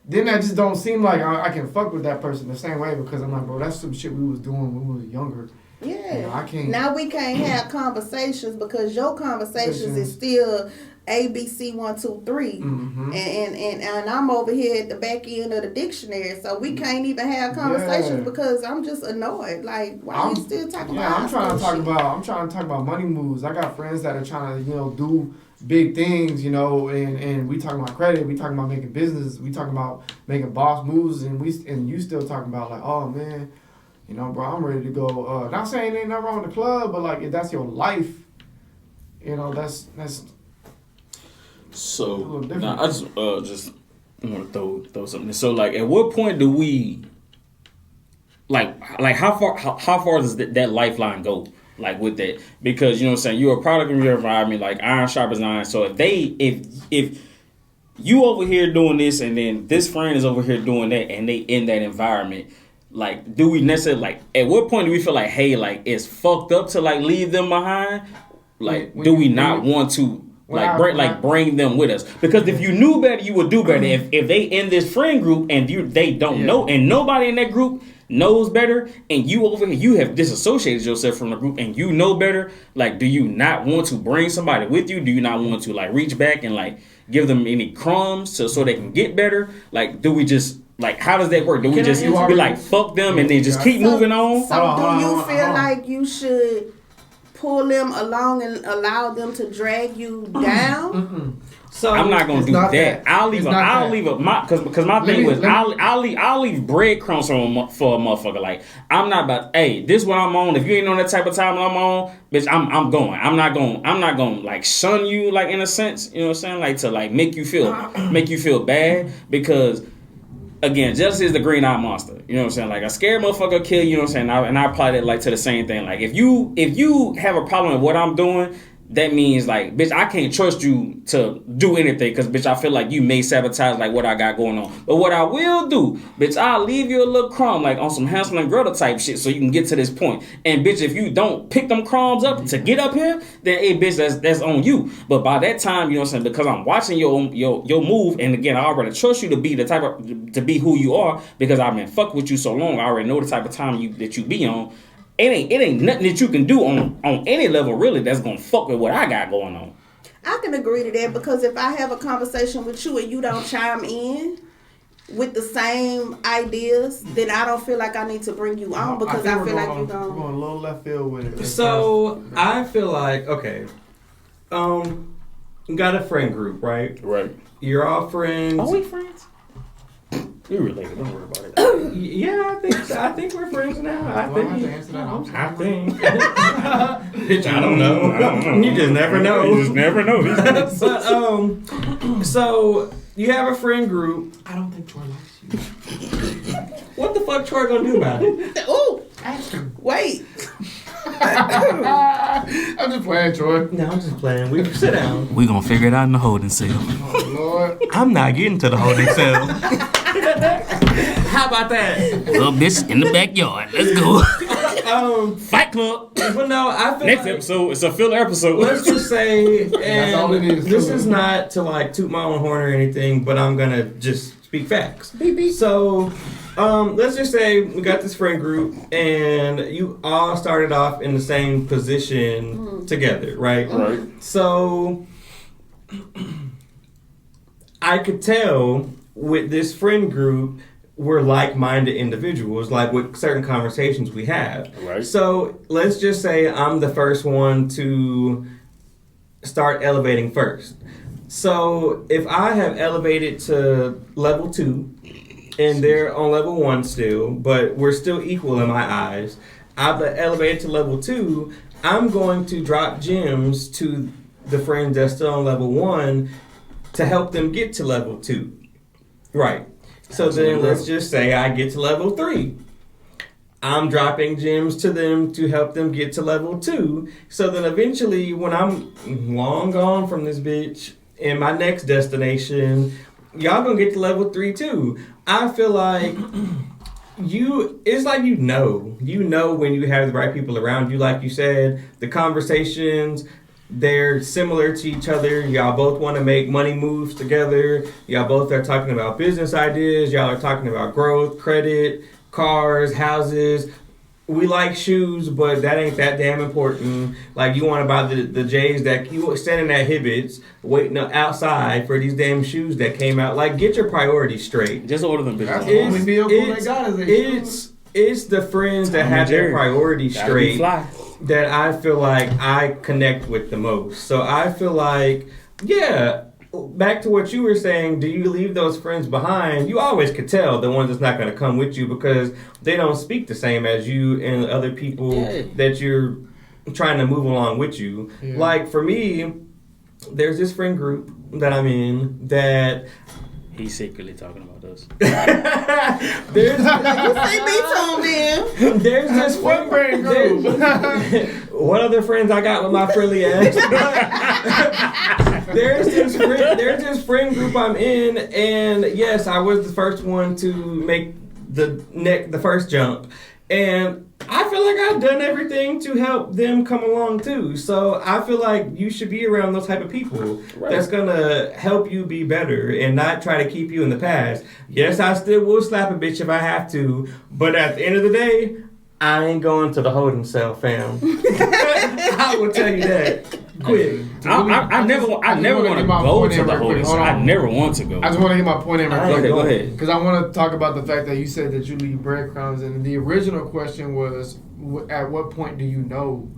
then that just don't seem like I can fuck with that person the same way, because I'm like, bro, that's some shit we was doing when we was younger. Yeah. You know, I can't. Now we can't have conversations because your conversations is still ABC 1, 2, 3, mm-hmm. and I'm over here at the back end of the dictionary, so we can't even have conversations because I'm just annoyed. Like, why are you still talking about? I'm trying to talk about money moves. I got friends that are trying to, you know, do big things, you know, and we talking about credit, we talking about making business, we talking about making boss moves, and you still talking about like, oh man, you know, bro, I'm ready to go. Not saying ain't nothing wrong with the club, but like if that's your life, you know, that's so. Now I just want to throw something. So like, at what point do we like how far does that lifeline go? Like with that, because you know what I'm saying, you're a product of your environment, like iron sharpens iron. So if you over here doing this and then this friend is over here doing that and they in that environment, like do we necessarily like at what point do we feel like, hey, like it's fucked up to like leave them behind? Like do we not want to bring them with us? Because if you knew better, you would do better. If they in this friend group and they don't know and nobody in that group knows better, and you over here, you have disassociated yourself from the group and you know better, like do you not want to bring somebody with you? Do you not want to like reach back and like give them any crumbs so they can get better? Like do we just like how does that work? Do we just be like fuck them and then just keep moving on? So do you feel like you should pull them along and allow them to drag you down? So I'm not gonna do that. I'll leave because my thing was I'll leave breadcrumbs for a motherfucker. Like I'm not about, hey, this is what I'm on. If you ain't on that type of time that I'm on, bitch, I'm going. I'm not gonna like shun you, like in a sense, you know what I'm saying, like to like make you feel bad, because again, jealousy is the green eye monster. You know what I'm saying? Like a scared motherfucker will kill you. You know what I'm saying? And I apply that like to the same thing. Like if you have a problem with what I'm doing, that means like, bitch, I can't trust you to do anything because, bitch, I feel like you may sabotage like what I got going on. But what I will do, bitch, I'll leave you a little crumb like on some Hansel and Gretel type shit so you can get to this point. And, bitch, if you don't pick them crumbs up to get up here, then, hey, bitch, that's on you. But by that time, you know what I'm saying, because I'm watching your move, and again, I already trust you to be to be who you are because I've been fucked with you so long. I already know the type of time that you be on. It ain't nothing that you can do on any level really that's gonna fuck with what I got going on. I can agree to that, because if I have a conversation with you and you don't chime in with the same ideas, then I don't feel like I need to bring you on, because I feel like you're going a little left field with it. So I feel like, okay, you got a friend group, right? Right. You're all friends. Are we friends? You're related. Don't worry about it. Yeah, I think we're friends now. I think. Bitch, I don't know. You just never know. You just never know. But so you have a friend group. I don't think Troy likes you. What the fuck Troy gonna do about it? Ooh, wait. I'm just playing, Troy. No, I'm just playing. We sit down. We gonna figure it out in the holding cell. Oh Lord. I'm not getting to the holding cell. How about that? Little bitch in the backyard. Let's go. Fight Club. But no, I feel next episode, it's a filler episode. Let's just say, and that's all it is. This is not to like toot my own horn or anything, but I'm gonna just speak facts. Beep, beep. So, let's just say we got this friend group, and you all started off in the same position together, right? Right. So, I could tell with this friend group, we're like-minded individuals, like with certain conversations we have. Right. So let's just say I'm the first one to start elevating first. So if I have elevated to level 2 and they're on level 1 still, but we're still equal in my eyes, I've elevated to level 2, I'm going to drop gems to the friends that's still on level 1 to help them get to level 2. Right. So then let's just say I get to level 3. I'm dropping gems to them to help them get to level 2. So then eventually when I'm long gone from this bitch in my next destination, y'all gonna get to level 3 too. I feel like it's like you know when you have the right people around you, like you said, the conversations, they're similar to each other. Y'all both want to make money moves together. Y'all both are talking about business ideas. Y'all are talking about growth, credit, cars, houses. We like shoes, but that ain't that damn important. Like, you want to buy the J's that you standing at Hibbett's waiting outside for these damn shoes that came out. Like, get your priorities straight. Just order them bitches. That's the only vehicle they got is it's the friends that have their priorities straight that I feel like I connect with the most. So I feel like Yeah. Back to what you were saying, do you leave those friends behind? You always could tell the ones that's not going to come with you because they don't speak the same as you and other people that you're trying to move along with you. Yeah. Like for me, there's this friend group that I'm in that... He's secretly talking about us. There's you see me too, man. There's this friend group. What other friends I got with my friendly ass? There's this friend group I'm in, and yes, I was the first one to make the first jump, and I feel like I've done everything to help them come along too. So I feel like you should be around those type of people that's gonna help you be better and not try to keep you in the past. Yes, I still will slap a bitch if I have to, but at the end of the day, I ain't going to the holding cell, fam. I will tell you that. Quick. I never want to go to the holding cell. I never want to go. I just want to get my point in right quick. Go ahead. Because I want to talk about the fact that you said that you leave breadcrumbs, and the original question was, at what point do you know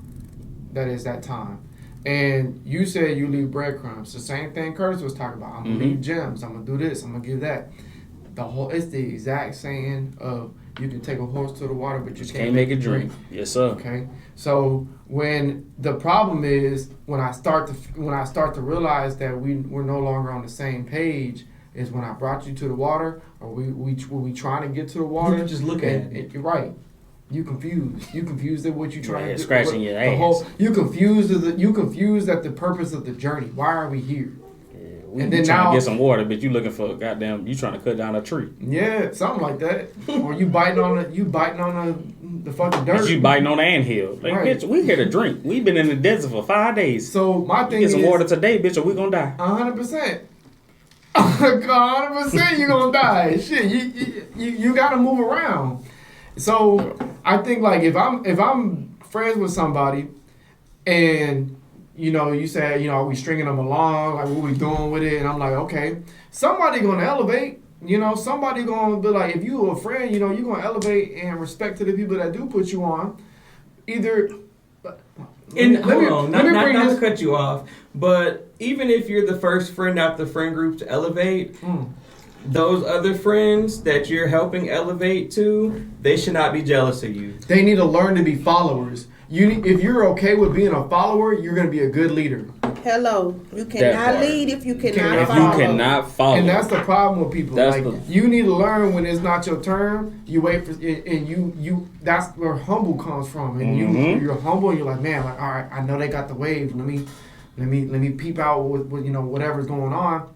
that it's that time? And you said you leave breadcrumbs. The same thing Curtis was talking about. I'm going to leave gems. I'm going to do this. I'm going to give that. It's the exact saying of you can take a horse to the water, but you can't make it drink. Yes, sir. Okay. So when the problem is when I start to realize that we're no longer on the same page is when I brought you to the water, or we trying to get to the water. You just look at it. You're right. You confused. You confused at what you trying to do. Scratching your ass. You confused at the purpose of the journey. Why are we here? And then trying to get some water, but you looking for you trying to cut down a tree. Yeah, something like that. Or you biting on the fucking dirt. But you biting on the anthill. Like, right. Bitch, we here to drink. We've been in the desert for 5 days. So my thing is, get some water today, bitch, or we gonna die. 100%. 100% you gonna die. Shit, you gotta move around. So I think like if I'm friends with somebody and you say, are we stringing them along? Like, what we doing with it? And I'm like, okay, somebody gonna elevate. Somebody gonna be like, if you a friend, you're gonna elevate and respect to the people that do put you on. Either. Not to cut you off, but even if you're the first friend out the friend group to elevate, those other friends that you're helping elevate to, they should not be jealous of you. They need to learn to be followers. If you're okay with being a follower, you're going to be a good leader. Hello. You cannot lead if you cannot follow. You cannot follow. And that's the problem with people. You need to learn when it's not your turn. You wait for and you that's where humble comes from. And you're humble and you're like, man, like, all right, I know they got the wave. Let me peep out with whatever's going on.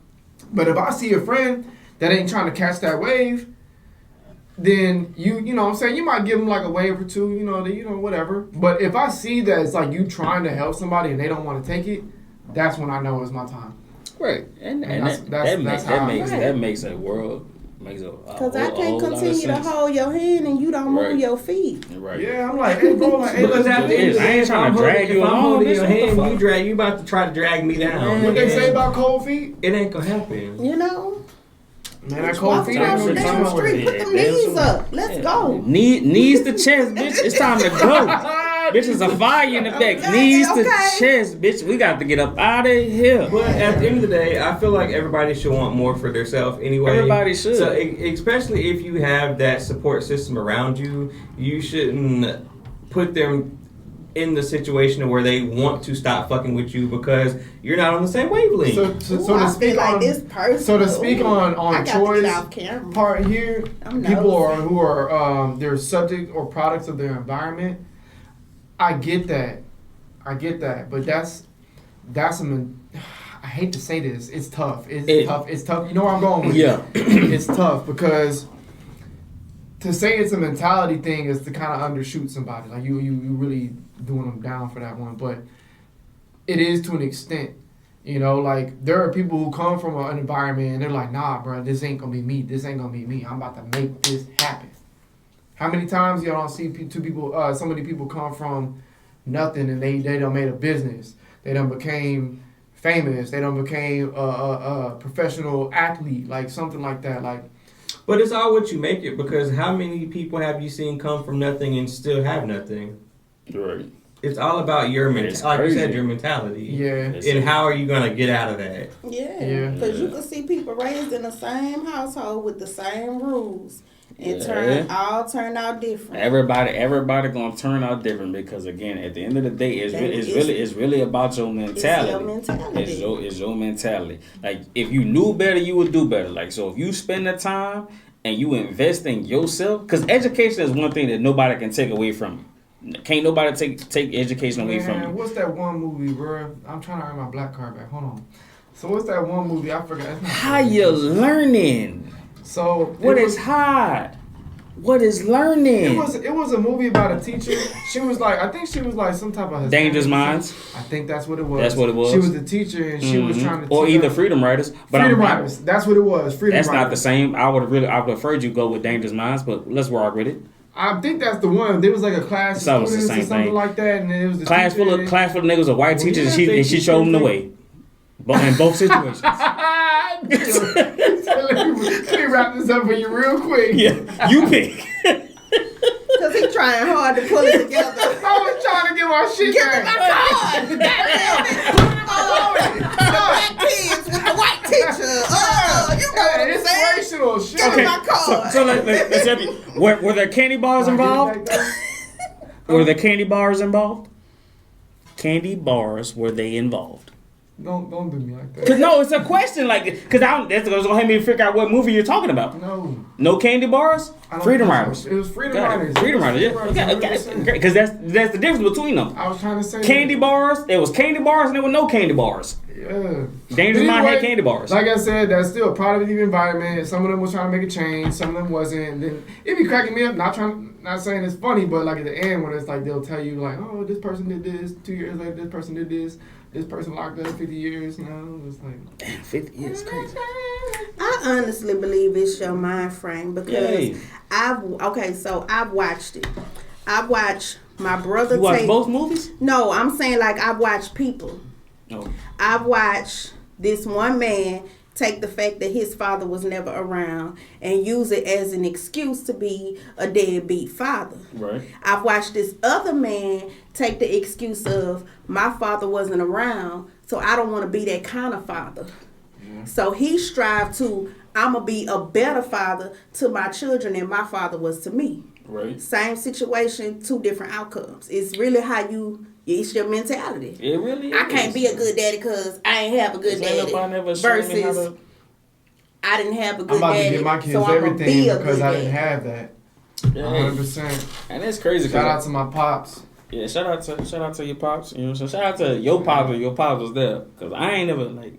But if I see a friend that ain't trying to catch that wave, then you know what I'm saying, you might give them like a wave or two, whatever. But if I see that it's like you trying to help somebody and they don't want to take it, that's when I know it's my time. Right. And that makes a world. Because I can't continue to hold your hand and you don't move your feet. Right. Yeah, I'm like, hey, bro, like, because at the end of the day, I ain't trying to drag you along. I'm holding your hand, you about to try to drag me down. What they say about cold feet? It ain't gonna happen. Man, that cold feet ain't gonna down the street. Put them knees up. Let's go. Knees to chest, bitch. It's time to go. Bitch, it's a fire in effect. Knees to chest, bitch. We got to get up out of here. But at the end of the day, I feel like everybody should want more for themselves anyway. Everybody should. So, especially if you have that support system around you, you shouldn't put them in the situation where they want to stop fucking with you because you're not on the same wavelength. So to speak on this person. So to speak on choice part here, people who are they're subject or products of their environment. I get that, but that's I hate to say this. It's tough. It's tough. You know where I'm going with it? It's tough because to say it's a mentality thing is to kind of undershoot somebody. Like you really doing them down for that one, but it is to an extent. Like there are people who come from an environment and they're like, nah, bro, this ain't gonna be me. This ain't gonna be me. I'm about to make this happen. How many times y'all don't see so many people come from nothing and they done made a business. They done became famous. They done became a professional athlete, like something like that. Like, but it's all what you make it, because how many people have you seen come from nothing and still have nothing? Right. It's all about your mentality. Like you said, crazy. your mentality. Yeah. And how are you going to get out of that? Yeah, because you can see people raised in the same household with the same rules and turn out different. Everybody gonna turn out different because again, at the end of the day, it's really about your mentality. It's your mentality. Like if you knew better, you would do better. Like so, if you spend the time and you invest in yourself, because education is one thing that nobody can take away from you. Can't nobody take education away from you. What's that one movie, bro? I'm trying to earn my black card back. Hold on. So what's that one movie? I forgot. How you learning? So what is hard? What is learning? It was a movie about a teacher. She was like, I think she was like some type of Dangerous Minds. I think that's what it was. That's what it was. She was the teacher and she was trying to or either Freedom Writers. But Freedom Writers. That's what it was. Freedom That's Writers. not the same. I would preferred you go with Dangerous Minds, but let's rock with it. I think that's the one. There was like a class of students or something like that, and it was the class full of niggas with white teachers, and she showed them the way. But in both situations. Let me wrap this up for you real quick. Yeah, you pick. Because he trying hard to pull it together. I was trying to get my shit back. Give me my card. Put it all over. The black kids with the white teacher. You know what I'm saying? Inspirational shit. Give me my card. So let's have you. Were there candy bars involved? Were there candy bars involved? Candy bars, were they involved? Don't do me like that. Cause no, it's a question. Like, that's gonna help me figure out what movie you're talking about. No candy bars. Freedom Riders. It was Freedom Riders. Freedom Riders. Yeah. Because that's the difference between them. I was trying to say candy bars. There was candy bars and there were no candy bars. Yeah. Dangerous Mind had candy bars. Like I said, that's still a product of the environment. Some of them was trying to make a change. Some of them wasn't. Then it be cracking me up. Not saying it's funny, but like at the end when it's like they'll tell you like, oh, this person did this. 2 years later, this person did this. This person locked up 50 years now. It's like, damn, 50 years crazy. I honestly believe it's your mind frame because I've watched it. I've watched my brother. You watched both movies? No, I'm saying like I've watched people. Oh. I've watched this one man take the fact that his father was never around and use it as an excuse to be a deadbeat father. Right. I've watched this other man take the excuse of my father wasn't around, so I don't want to be that kind of father. Yeah. So he strived to, I'm going to be a better father to my children than my father was to me. Right. Same situation, two different outcomes. It's really how it's your mentality. It really is. I can't be a good daddy because I ain't have a good daddy. Versus, I didn't have a good daddy. I'm about to give my kids everything because I didn't have that. 100%. And it's crazy. Shout out to my pops. Yeah, shout out to your pops. You know what I'm saying? Shout out to your pops or your pops was there. Because I ain't never, like,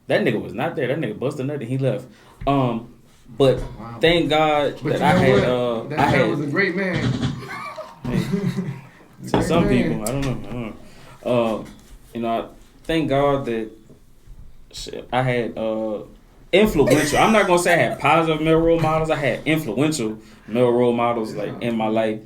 that nigga was not there. That nigga busted nut and he left. But thank God that I had... that was a great man. To some people, I don't know. Thank God that I had influential. I'm not gonna say I had positive male role models. I had influential male role models like in my life,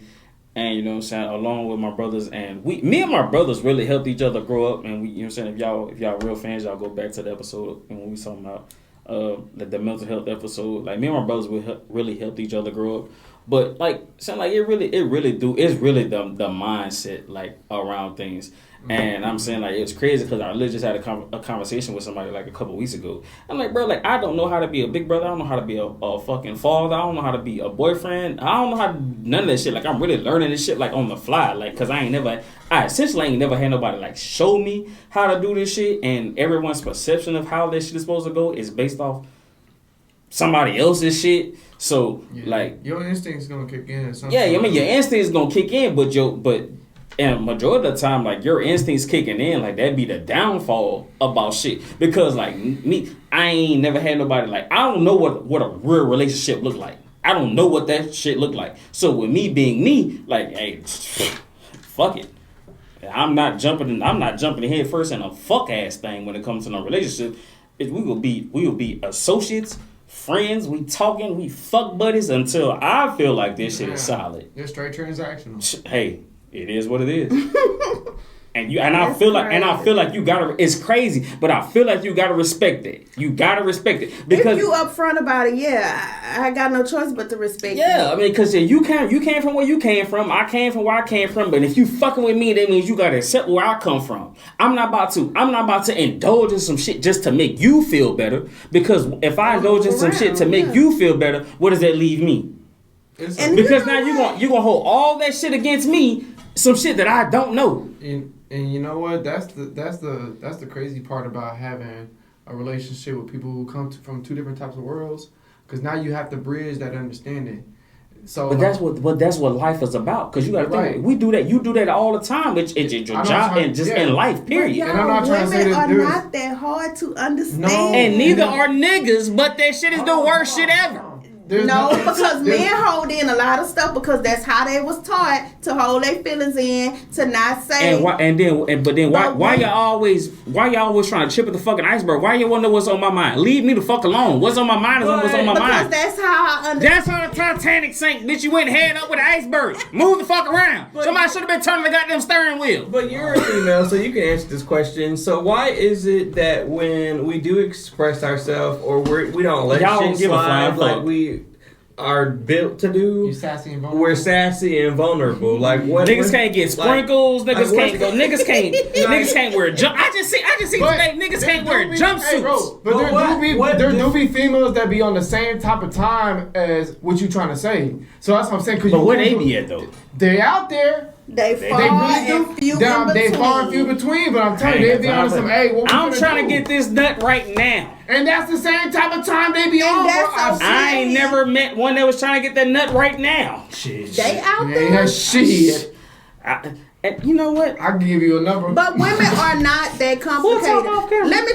and you know what I'm saying, along with my brothers. And me and my brothers really helped each other grow up. And we, you know what I'm saying, if y'all real fans, y'all go back to the episode and when we talking about the mental health episode. Like me and my brothers really helped each other grow up. But like, sound like it's really the mindset like around things. And I'm saying like it's crazy because I literally just had a conversation with somebody like a couple weeks ago. I'm like, bro, like I don't know how to be a big brother. I don't know how to be a fucking father. I don't know how to be a boyfriend. I don't know how to none of that shit. Like I'm really learning this shit like on the fly. Like because I essentially ain't never had nobody like show me how to do this shit. And everyone's perception of how this shit is supposed to go is based off somebody else's shit. So like your instinct's gonna kick in. Yeah, I mean your instinct's gonna kick in, and majority of the time, like your instincts kicking in, like that'd be the downfall about shit. Because like me, I ain't never had nobody like I don't know what a real relationship look like. I don't know what that shit look like. So with me being me, like, hey, fuck it. I'm not jumping head first in a fuck ass thing when it comes to no relationship. We will be associates, friends, we talking, we fuck buddies until I feel like this shit is solid. You're straight transactional. Hey. It is what it is. And I feel like you gotta. It's crazy, but I feel like you gotta respect it. You gotta respect it because if you upfront about it, I got no choice but to respect. Yeah, I mean, because you came from where you came from. I came from where I came from. But if you fucking with me, that means you gotta accept where I come from. I'm not about to indulge in some shit just to make you feel better. Because if I indulge in some shit to make you feel better, what does that leave me? Because now you gonna hold all that shit against me. Some shit that I don't know. And you know what? That's the crazy part about having a relationship with people who come from two different types of worlds. Because now you have to bridge that understanding. So, but that's what life is about. Because you got to think, we do that. You do that all the time. It's your job and just in life. Period. And I'm not trying to say that women are not that hard to understand. No, and neither are niggas. But that shit is the worst shit ever. Because men hold in a lot of stuff because that's how they was taught to hold their feelings in, to not say. Why y'all always trying to chip at the fucking iceberg? Why y'all want to know what's on my mind? Leave me the fuck alone. What's on my mind is what's on my mind. Because that's how I understand. That's how the Titanic sank. Bitch, you went head up with the iceberg. Move the fuck around. Somebody should have been turning the goddamn steering wheel. But you're a female, so you can answer this question. So why is it that when we do express ourselves or we don't let shit slide like we are built to do, you sassy and vulnerable. We're sassy and vulnerable. Like what? Niggas can't get sprinkles. Niggas can't go. Niggas can't wear jump. I just see today niggas can't wear jumpsuits. Hey, bro, but there do be females that be on the same type of time as what you trying to say. So that's what I'm saying. But where they be at though? They out there. They far and few between. But I'm telling you, they be on some. Hey, I'm trying to get this nut right now. And that's the same type of time they be on. I ain't never met one that was trying to get that nut right now. Shit. They out there. Shit. And you know what? I can give you a number. But women are not that complicated. Let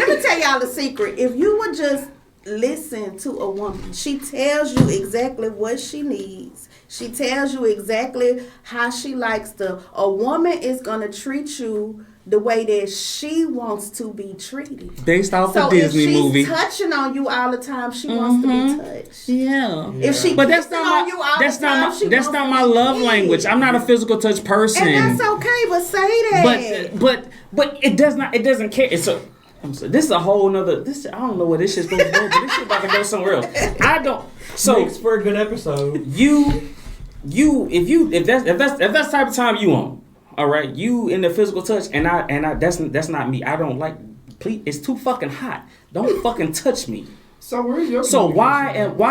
me tell y'all the secret. If you would just listen to a woman, she tells you exactly what she needs. She tells you exactly how she likes to. A woman is gonna treat you the way that she wants to be treated. Based off the Disney movie. So if she's touching on you all the time, she wants to be touched. Yeah. If she that's not my love language. I'm not a physical touch person. And that's okay, but say that. But it doesn't care. This is a whole nother. I don't know where this shit's going to go, but this shit about to go somewhere else. I don't. So makes for a good episode. If that's the type of time you on, all right, you in the physical touch, and I that's not me. I don't like. Please, it's too fucking hot. Don't fucking touch me. So where's your? So why am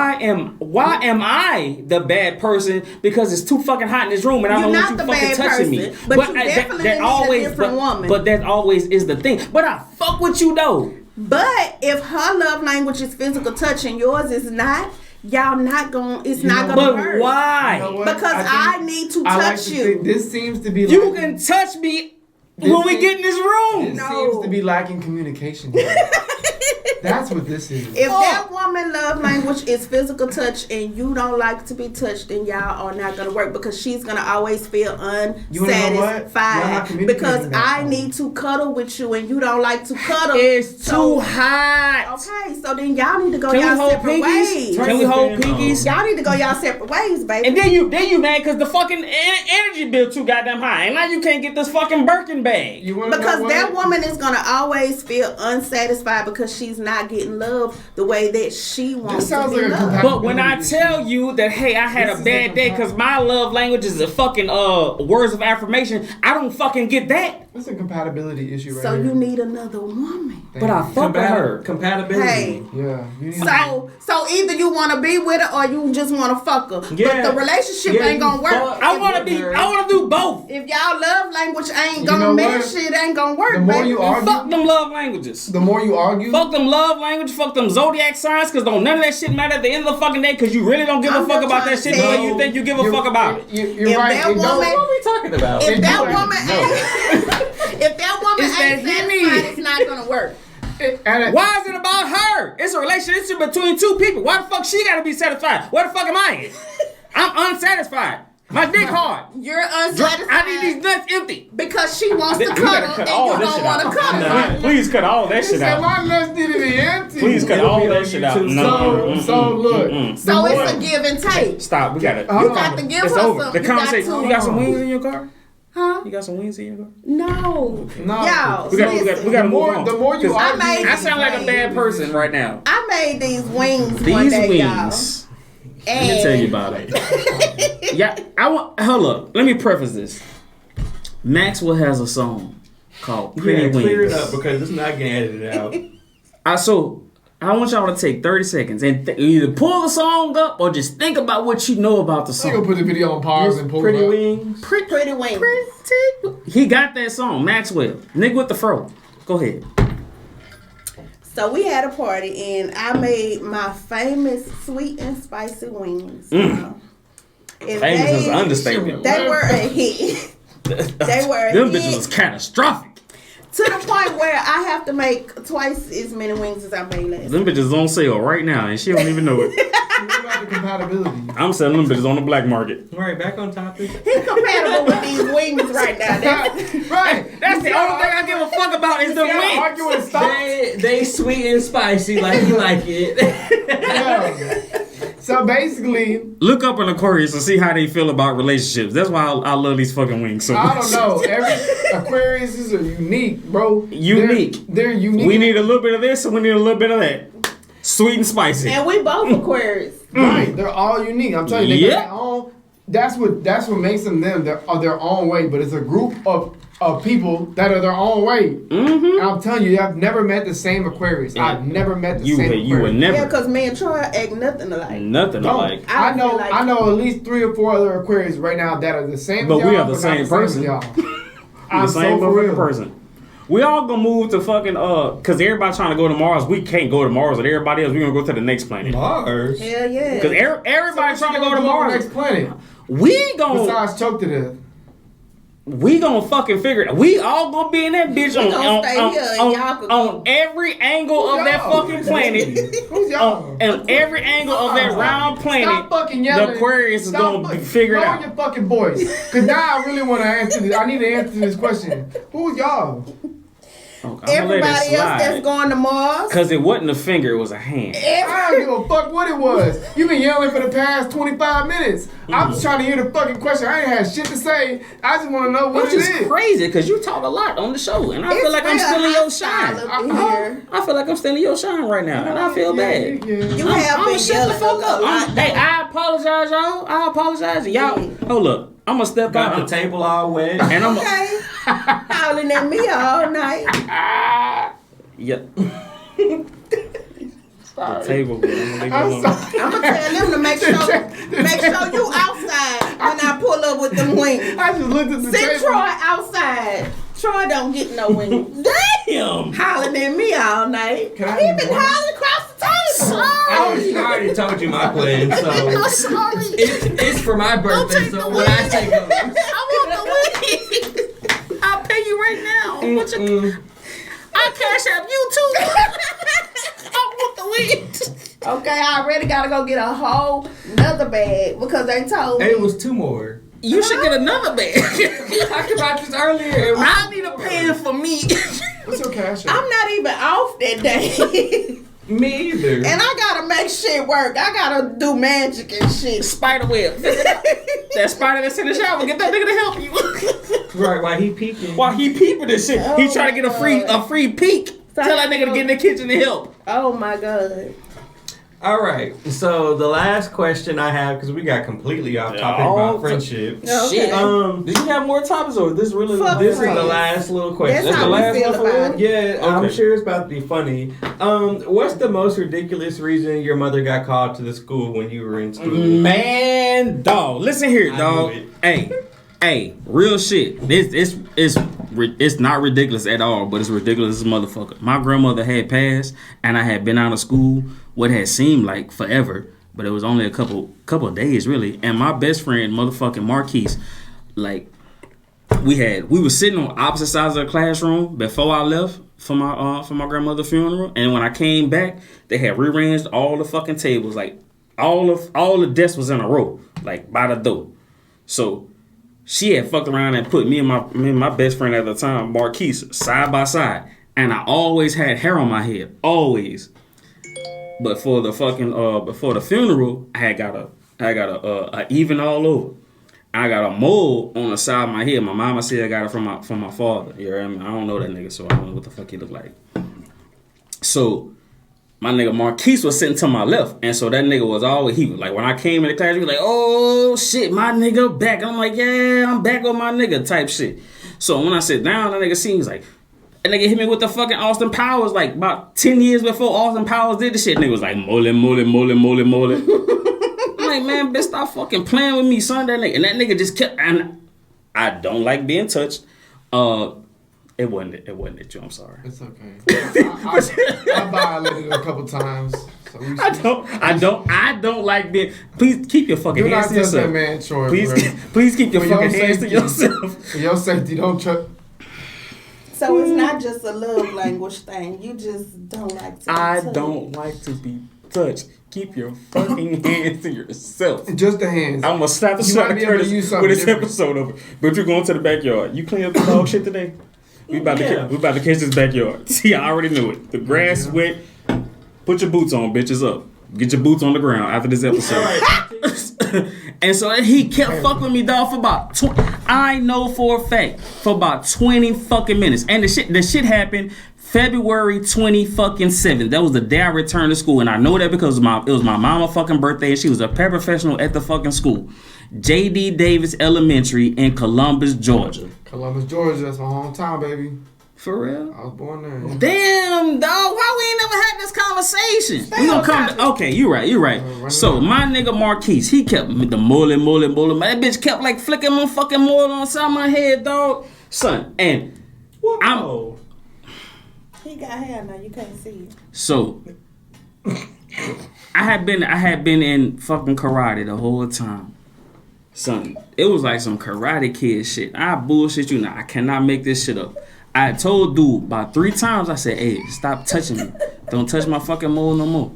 I the bad person because it's too fucking hot in this room and I don't want you fucking touching me? But you definitely need a different woman. But that always is the thing. But I fuck with you though. But if her love language is physical touch and yours is not, y'all not going. It's not going to work. But why? You know because I need to touch you. This seems to be. You can touch me when we get in this room. This seems to be lacking communication. That's what this is. If that woman love language is physical touch and you don't like to be touched, then y'all are not going to work because she's going to always feel unsatisfied because I need to cuddle with you and you don't like to cuddle. It's too hot. Okay, so then y'all need to go y'all separate ways. Can we hold pinkies? Y'all need to go y'all separate ways, baby. And then you mad because the fucking energy bill too goddamn high. And now you can't get this fucking Birkin bag. Because that woman is going to always feel unsatisfied because she's not getting love the way that she wants to be loved. But when I tell you that, hey, I had a bad day because my love language is a fucking words of affirmation, I don't fucking get that. It's a compatibility issue right so here. you need another woman. But I fuck with her. Compatibility. Hey. Yeah. So either you want to be with her or you just want to fuck her. Yeah. But the relationship ain't going to work. I want to do both. If y'all love language ain't going to mesh, it ain't going to work, the more you argue, fuck them love languages. The more you argue. Fuck them love language, fuck them zodiac signs, because none of that shit matter at the end of the fucking day, because you really don't give a fuck about that shit the way you think you give a fuck about it. You're right. What are we talking about? If that woman ain't satisfied, it's not going to work. Why is it about her? It's a relationship between two people. Why the fuck she gotta be satisfied? Where the fuck am I? I'm unsatisfied. My dick hard. You're unsatisfied. I need these nuts empty. Because she wants to cuddle and you don't want to cuddle. Please cut all that shit out. My nuts need to be empty. Please cut all that shit out. So look. So it's a give and take. Stop. We got it. You got to give her some. The conversation. You got some wings in your car? Huh? You got some wings in your car? No. No. Y'all, We gotta move on. The more you 'Cause argue, I sound like a bad person right now. I made these wings one These day, wings. Let me tell you about it. Yeah, hold up. Let me preface this. Maxwell has a song called Pretty Wings. Clear it up because it's not getting edited out. I want y'all to take 30 seconds and either pull the song up or just think about what you know about the You gonna song. put the video on pause and pull Pretty it up. Wings. Pretty wings. He got that song, Maxwell. Nigga with the fro. Go ahead. So we had a party and I made my famous sweet and spicy wings. Mm. And Famous is an understatement. They were a hit. They were a Them hit. bitches was catastrophic. To the point where I have to make twice as many wings as I made last. Them bitches on sale right now and she don't even know it. What about the compatibility? I'm selling them bitches on the black market. All right, back on topic. He's compatible with these wings right now. Right. That's the only thing I give a fuck about is the wings. Arguing stop. They sweet and spicy like you like it. Yeah. So basically, Look up an Aquarius and see how they feel about relationships. That's why I love these fucking wings so much. I don't know. Every Aquariuses are unique, bro. Unique. They're unique. We need a little bit of this and we need a little bit of that. Sweet and spicy. And we both Aquarius. Right. They're all unique. I'm telling you, they got Yeah. their own. That's what makes them their own way. But it's a group of people that are their own way. Mm-hmm. And I'm telling you, I've never met the same Aquarius. Yeah. I've never met the You same would Aquarius. never. Yeah, because me and Troy act nothing alike. Nothing No, alike. I I know. feel like- I know at least 3 or 4 other Aquarius right now that are the same. But as we y'all, are the not same as person. y'all. The I'm same so for motherfucking real. person. We all gonna move to fucking cause everybody trying to go to Mars. We can't go to Mars with everybody else. We gonna go to the next planet. Mars. Hell yeah. Cause everybody trying to go to on the Mars. next planet. We gonna Besides choke to death. fucking figure it out. We all gonna be in that bitch We gonna stay here and y'all can on go. every angle of that Y'all. fucking planet. Who's y'all? And every angle of that round planet, Stop fucking yelling. the Aquarius is gonna be figured Lower out. your fucking voice. Cause now I really want to answer this. I need to answer this question. Who's y'all? Everybody else that's going to Mars. Cause it wasn't a finger, it was a hand. I don't give a fuck what it was. You've been yelling for the past 25 minutes. I'm just trying to hear the fucking question. I ain't had shit to say. I just want to know what Which it is is. crazy, cause you talk a lot on the show, and I feel like I'm real stealing your hostile shine. up here. I feel like I'm stealing your shine right now, and I feel bad. Yeah. You have I'm been shut the yelling fuck a up. lot. Hey, I apologize, y'all. I apologize, y'all. Hold up, I'm gonna step Got the out, table all wet. and I'm Okay. Howling at me all night. Yep. Sorry. The table. But I'm gonna leave it I'm alone. sorry. I'm gonna tell them to make sure you outside when I pull up with them wings. I just looked at the Send table. Troy outside. Troy don't get no wings. Damn. Hollering at me all night. Can I He have been one? hollering across the table. I already told you my plan, so I'm sorry. it's for my birthday. take So the when I take them, I want the wings. I'll pay you right now. What you, I'll cash out you too. I want the wings. Okay, I already gotta go get a whole another bag because they told me. it was 2 more. You should get another bag. We talked about this earlier. I need a pen for me. What's your cash I'm app? not even off that day. Me either. And I gotta make shit work. I gotta do magic and shit. Spider web. That spider that's in the shower, get that nigga to help you. Right, while he peeking. While he peeping this shit, he Oh trying to get a free peek. Tell that nigga to get in the kitchen to help. Oh my god. All right. So the last question I have, because we got completely off topic about friendship. Okay. Shit. Do you have more topics or this really? Fuck This is friends. the last little question. That's how the we last feel one for about it. Yeah, I'm Okay. sure it's about to be funny. What's the most ridiculous reason your mother got called to the school when you were in school? Man, dog. Listen here, I dog. knew it. Hey, real shit. It's not ridiculous at all, but it's ridiculous as a motherfucker. My grandmother had passed, and I had been out of school what had seemed like forever, but it was only a couple of days really. And my best friend, motherfucking Marquise, like we were sitting on opposite sides of the classroom before I left for my grandmother's funeral, and when I came back, they had rearranged all the fucking tables, like all the desks was in a row, like by the door. So she had fucked around and put me and my best friend at the time, Marquise, side by side, and I always had hair on my head, always. But before the funeral, I got a even all over. I got a mole on the side of my head. My mama said I got it from my father. You know what I mean? I don't know that nigga, so I don't know what the fuck he look like. So my nigga Marquise was sitting to my left, and so that nigga was always, he was like, when I came in the class, he was like, oh shit, my nigga back. And I'm like, yeah, I'm back with my nigga type shit. So when I sit down, that nigga he's like, that nigga hit me with the fucking Austin Powers like about 10 years before Austin Powers did the shit. Nigga was like, mole. I'm like, man, bitch, stop fucking playing with me, son. That nigga, and that nigga just kept, and I don't like being touched. It wasn't it, Joe. I'm sorry. It's okay. I violated it a couple times. So I don't like being. Please keep your fucking hands to yourself. That man, Troy, please keep your fucking hands to yourself. For your safety, don't trust. So it's not just a love language thing. You just don't like to be touched. Don't like to be touched. Keep your fucking hands to yourself. Just the hands. I'm gonna slap the shit out of Curtis with this episode over. But you're going to the backyard. You clean up the dog shit today? We about to catch this backyard. See, I already knew it. The grass is wet. Put your boots on, bitches up. Get your boots on the ground after this episode. And so he kept fucking with me, dog, for about I know for a fact, for about 20 fucking minutes. And the shit happened February 27th. That was the day I returned to school. And I know that because it was my mama fucking birthday, and she was a paraprofessional at the fucking school. J.D. Davis Elementary in Columbus, Georgia. Columbus, Georgia. That's my hometown, baby. For real? I was born there. Yeah. Damn, dog. Why we ain't never had this conversation? We gonna come. Okay, you right. So my nigga Marquise, he kept the mole. That bitch kept like flicking my fucking mole on the side of my head, dog. Son, and he got hair now. You can't see it. So I had been in fucking karate the whole time. Son, it was like some Karate Kid shit. I bullshit you now. I cannot make this shit up. I told dude about 3 times, I said, hey, stop touching me. Don't touch my fucking mole no more.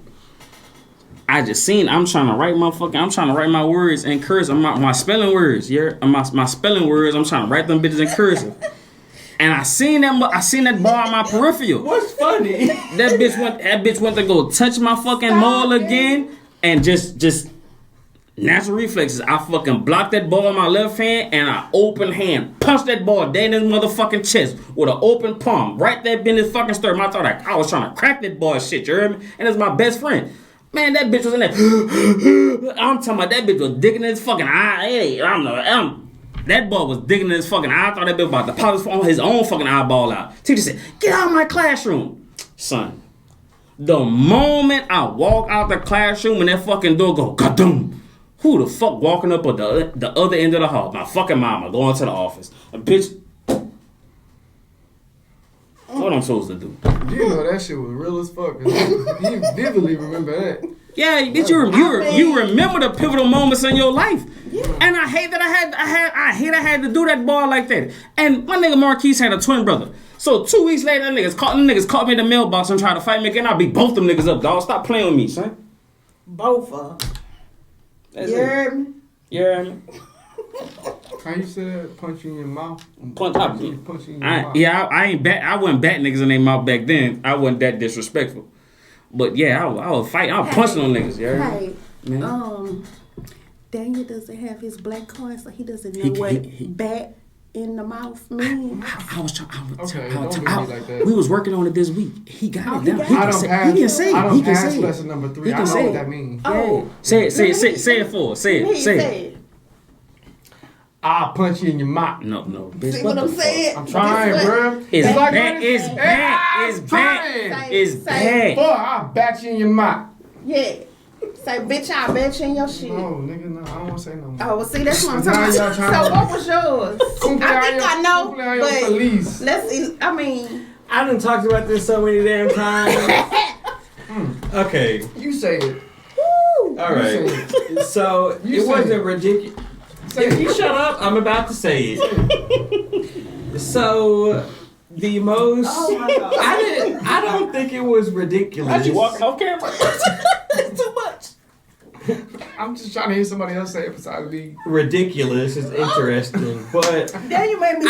I just seen, I'm trying to write my words in cursive. My spelling words, yeah? My spelling words, I'm trying to write them bitches in cursive. And I seen that bar on my peripheral. What's funny? That bitch went to go touch my fucking mole again, and just natural reflexes. I fucking blocked that ball in my left hand, and I open hand punched that ball dead in his motherfucking chest with an open palm right there in his fucking sternum. I thought I was trying to crack that ball shit, you heard me? And it's my best friend. Man, that bitch was in there. I'm talking about that bitch was digging in his fucking eye. Hey, that ball was digging in his fucking eye. I thought that bitch was about to pop his own fucking eyeball out. Teacher said, get out of my classroom. Son, the moment I walk out the classroom and that fucking door go, kadoom. Who the fuck walking up at the other end of the hall? My fucking mama going to the office. A bitch. What I'm supposed to do? You know that shit was real as fuck. You vividly remember that. Yeah, bitch, you remember the pivotal moments in your life. Yeah. And I hate that I had to do that ball like that. And my nigga Marquise had a twin brother. So 2 weeks later, them niggas caught me in the mailbox and tried to fight me again. I beat both them niggas up, dog. Stop playing with me, son. Both of them. You heard me? How you said punch you in your mouth? Punch you in your mouth. Yeah, I wasn't bat niggas in their mouth back then. I wasn't that disrespectful. But yeah, I was fighting. I was punching on niggas. Hey, Daniel doesn't have his black card, so he doesn't know what bat in the mouth means. I was trying. We was working on it this week. He got it down. He can say it. I don't pass lesson number 3. I know what that means. Oh, say it for us. Say it. I'll punch you in your mouth. No. Bitch, see what I'm saying? I'm trying, bro. It's bad. Boy, I'll bat you in your mouth. Yeah. Say, bitch, I'll bet you in your shit. No, nigga, no. I don't want to say no more. Oh, well, see, that's what I'm talking about. So, what was yours? I think I know, but let's see. I mean, I done talked about this so many damn times. Okay. You say it. Woo. All right. So, it wasn't ridiculous. If you shut up, I'm about to say it. So, the most... Oh, my God. I don't think it was ridiculous. How'd you walk off camera? That's too much. I'm just trying to hear somebody else say it besides me. Ridiculous is interesting, but... Now you made me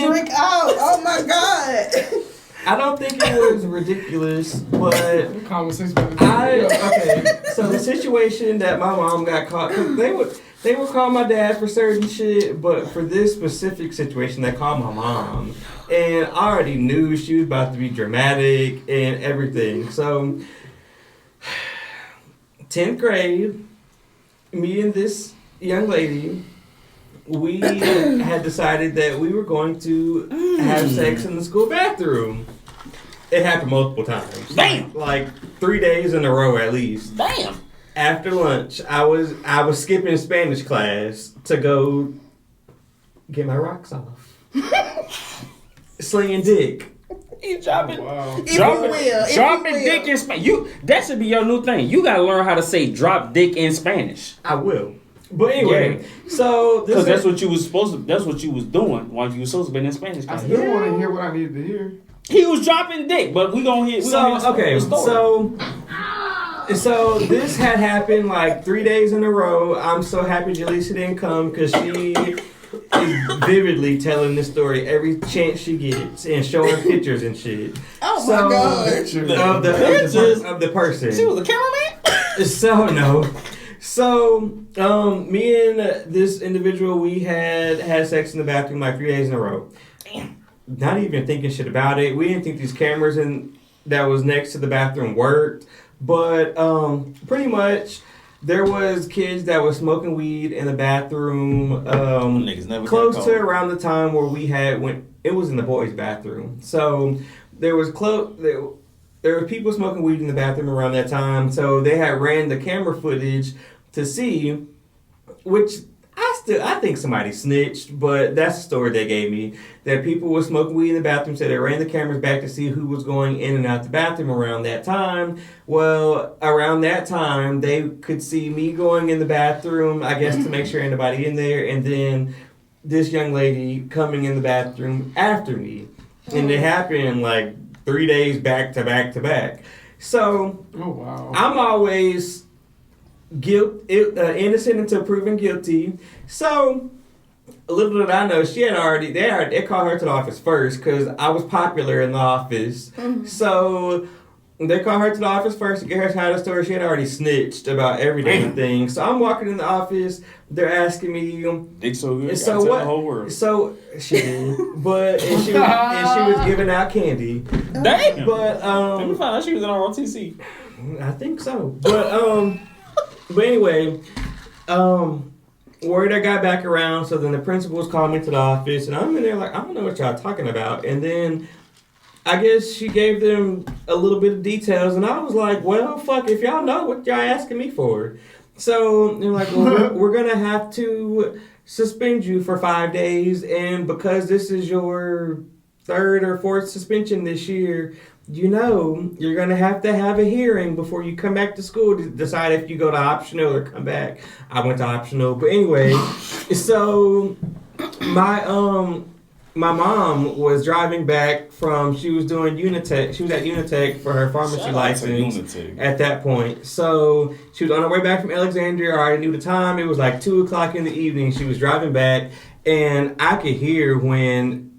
drink out. Oh, my God. I don't think it was ridiculous, but Conversation. okay. So the situation that my mom got caught, 'cause they would call my dad for certain shit, but for this specific situation, they called my mom, and I already knew she was about to be dramatic and everything. So 10th grade, me and this young lady, we had decided that we were going to have sex in the school bathroom. It happened multiple times. Damn. Like 3 days in a row at least. Damn. After lunch, I was skipping Spanish class to go get my rocks off. Slinging dick. You dropping, Wow. dropping dick in Spanish. That should be your new thing. You gotta learn how to say drop dick in Spanish. I will. But anyway, so because that's what you was supposed to. That's what you was doing while you was supposed to be in Spanish I class. still want to hear what I needed to hear. He was dropping dick, but we gonna hear. So this had happened like 3 days in a row. I'm so happy Jalisa didn't come because she is vividly telling this story every chance she gets and showing pictures and shit. Oh my God! Of the person. She was a cameraman. So no. So me and this individual, we had sex in the bathroom like 3 days in a row. Damn. Not even thinking shit about it. We didn't think these cameras that was next to the bathroom worked. But pretty much there was kids that were smoking weed in the bathroom close to around the time where we had when it was in the boys' bathroom. So there was there were people smoking weed in the bathroom around that time. So they had ran the camera footage to see, which I think somebody snitched, but that's the story they gave me. That people were smoking weed in the bathroom, so they ran the cameras back to see who was going in and out the bathroom around that time. Well, around that time, they could see me going in the bathroom, I guess to make sure anybody in there, and then this young lady coming in the bathroom after me. And it happened like 3 days back to back to back. So, Oh wow. I'm always innocent until proven guilty. So, little did I know, they called her to the office first because I was popular in the office. Mm-hmm. So, they called her to the office first to get her side of the story. She had already snitched about every damn thing. So, I'm walking in the office. They're asking me, dick so good, so what? what? The whole world. So, she did. And she was giving out candy. Damn. But, let me find out she was in ROTC. I think so. But anyway, word I got back around, so then the principals called me to the office, and I'm in there like, I don't know what y'all talking about. And then I guess she gave them a little bit of details, and I was like, well, fuck, if y'all know what y'all asking me for. So they're like, well, we're going to have to suspend you for 5 days, and because this is your third or fourth suspension this year, you're going to have a hearing before you come back to school to decide if you go to optional or come back. I went to optional. But anyway, so my mom was driving back she was doing Unitech. She was at Unitech for her pharmacy license at that point. So she was on her way back from Alexandria. I already knew the time. It was like 2:00 in the evening. She was driving back, and I could hear when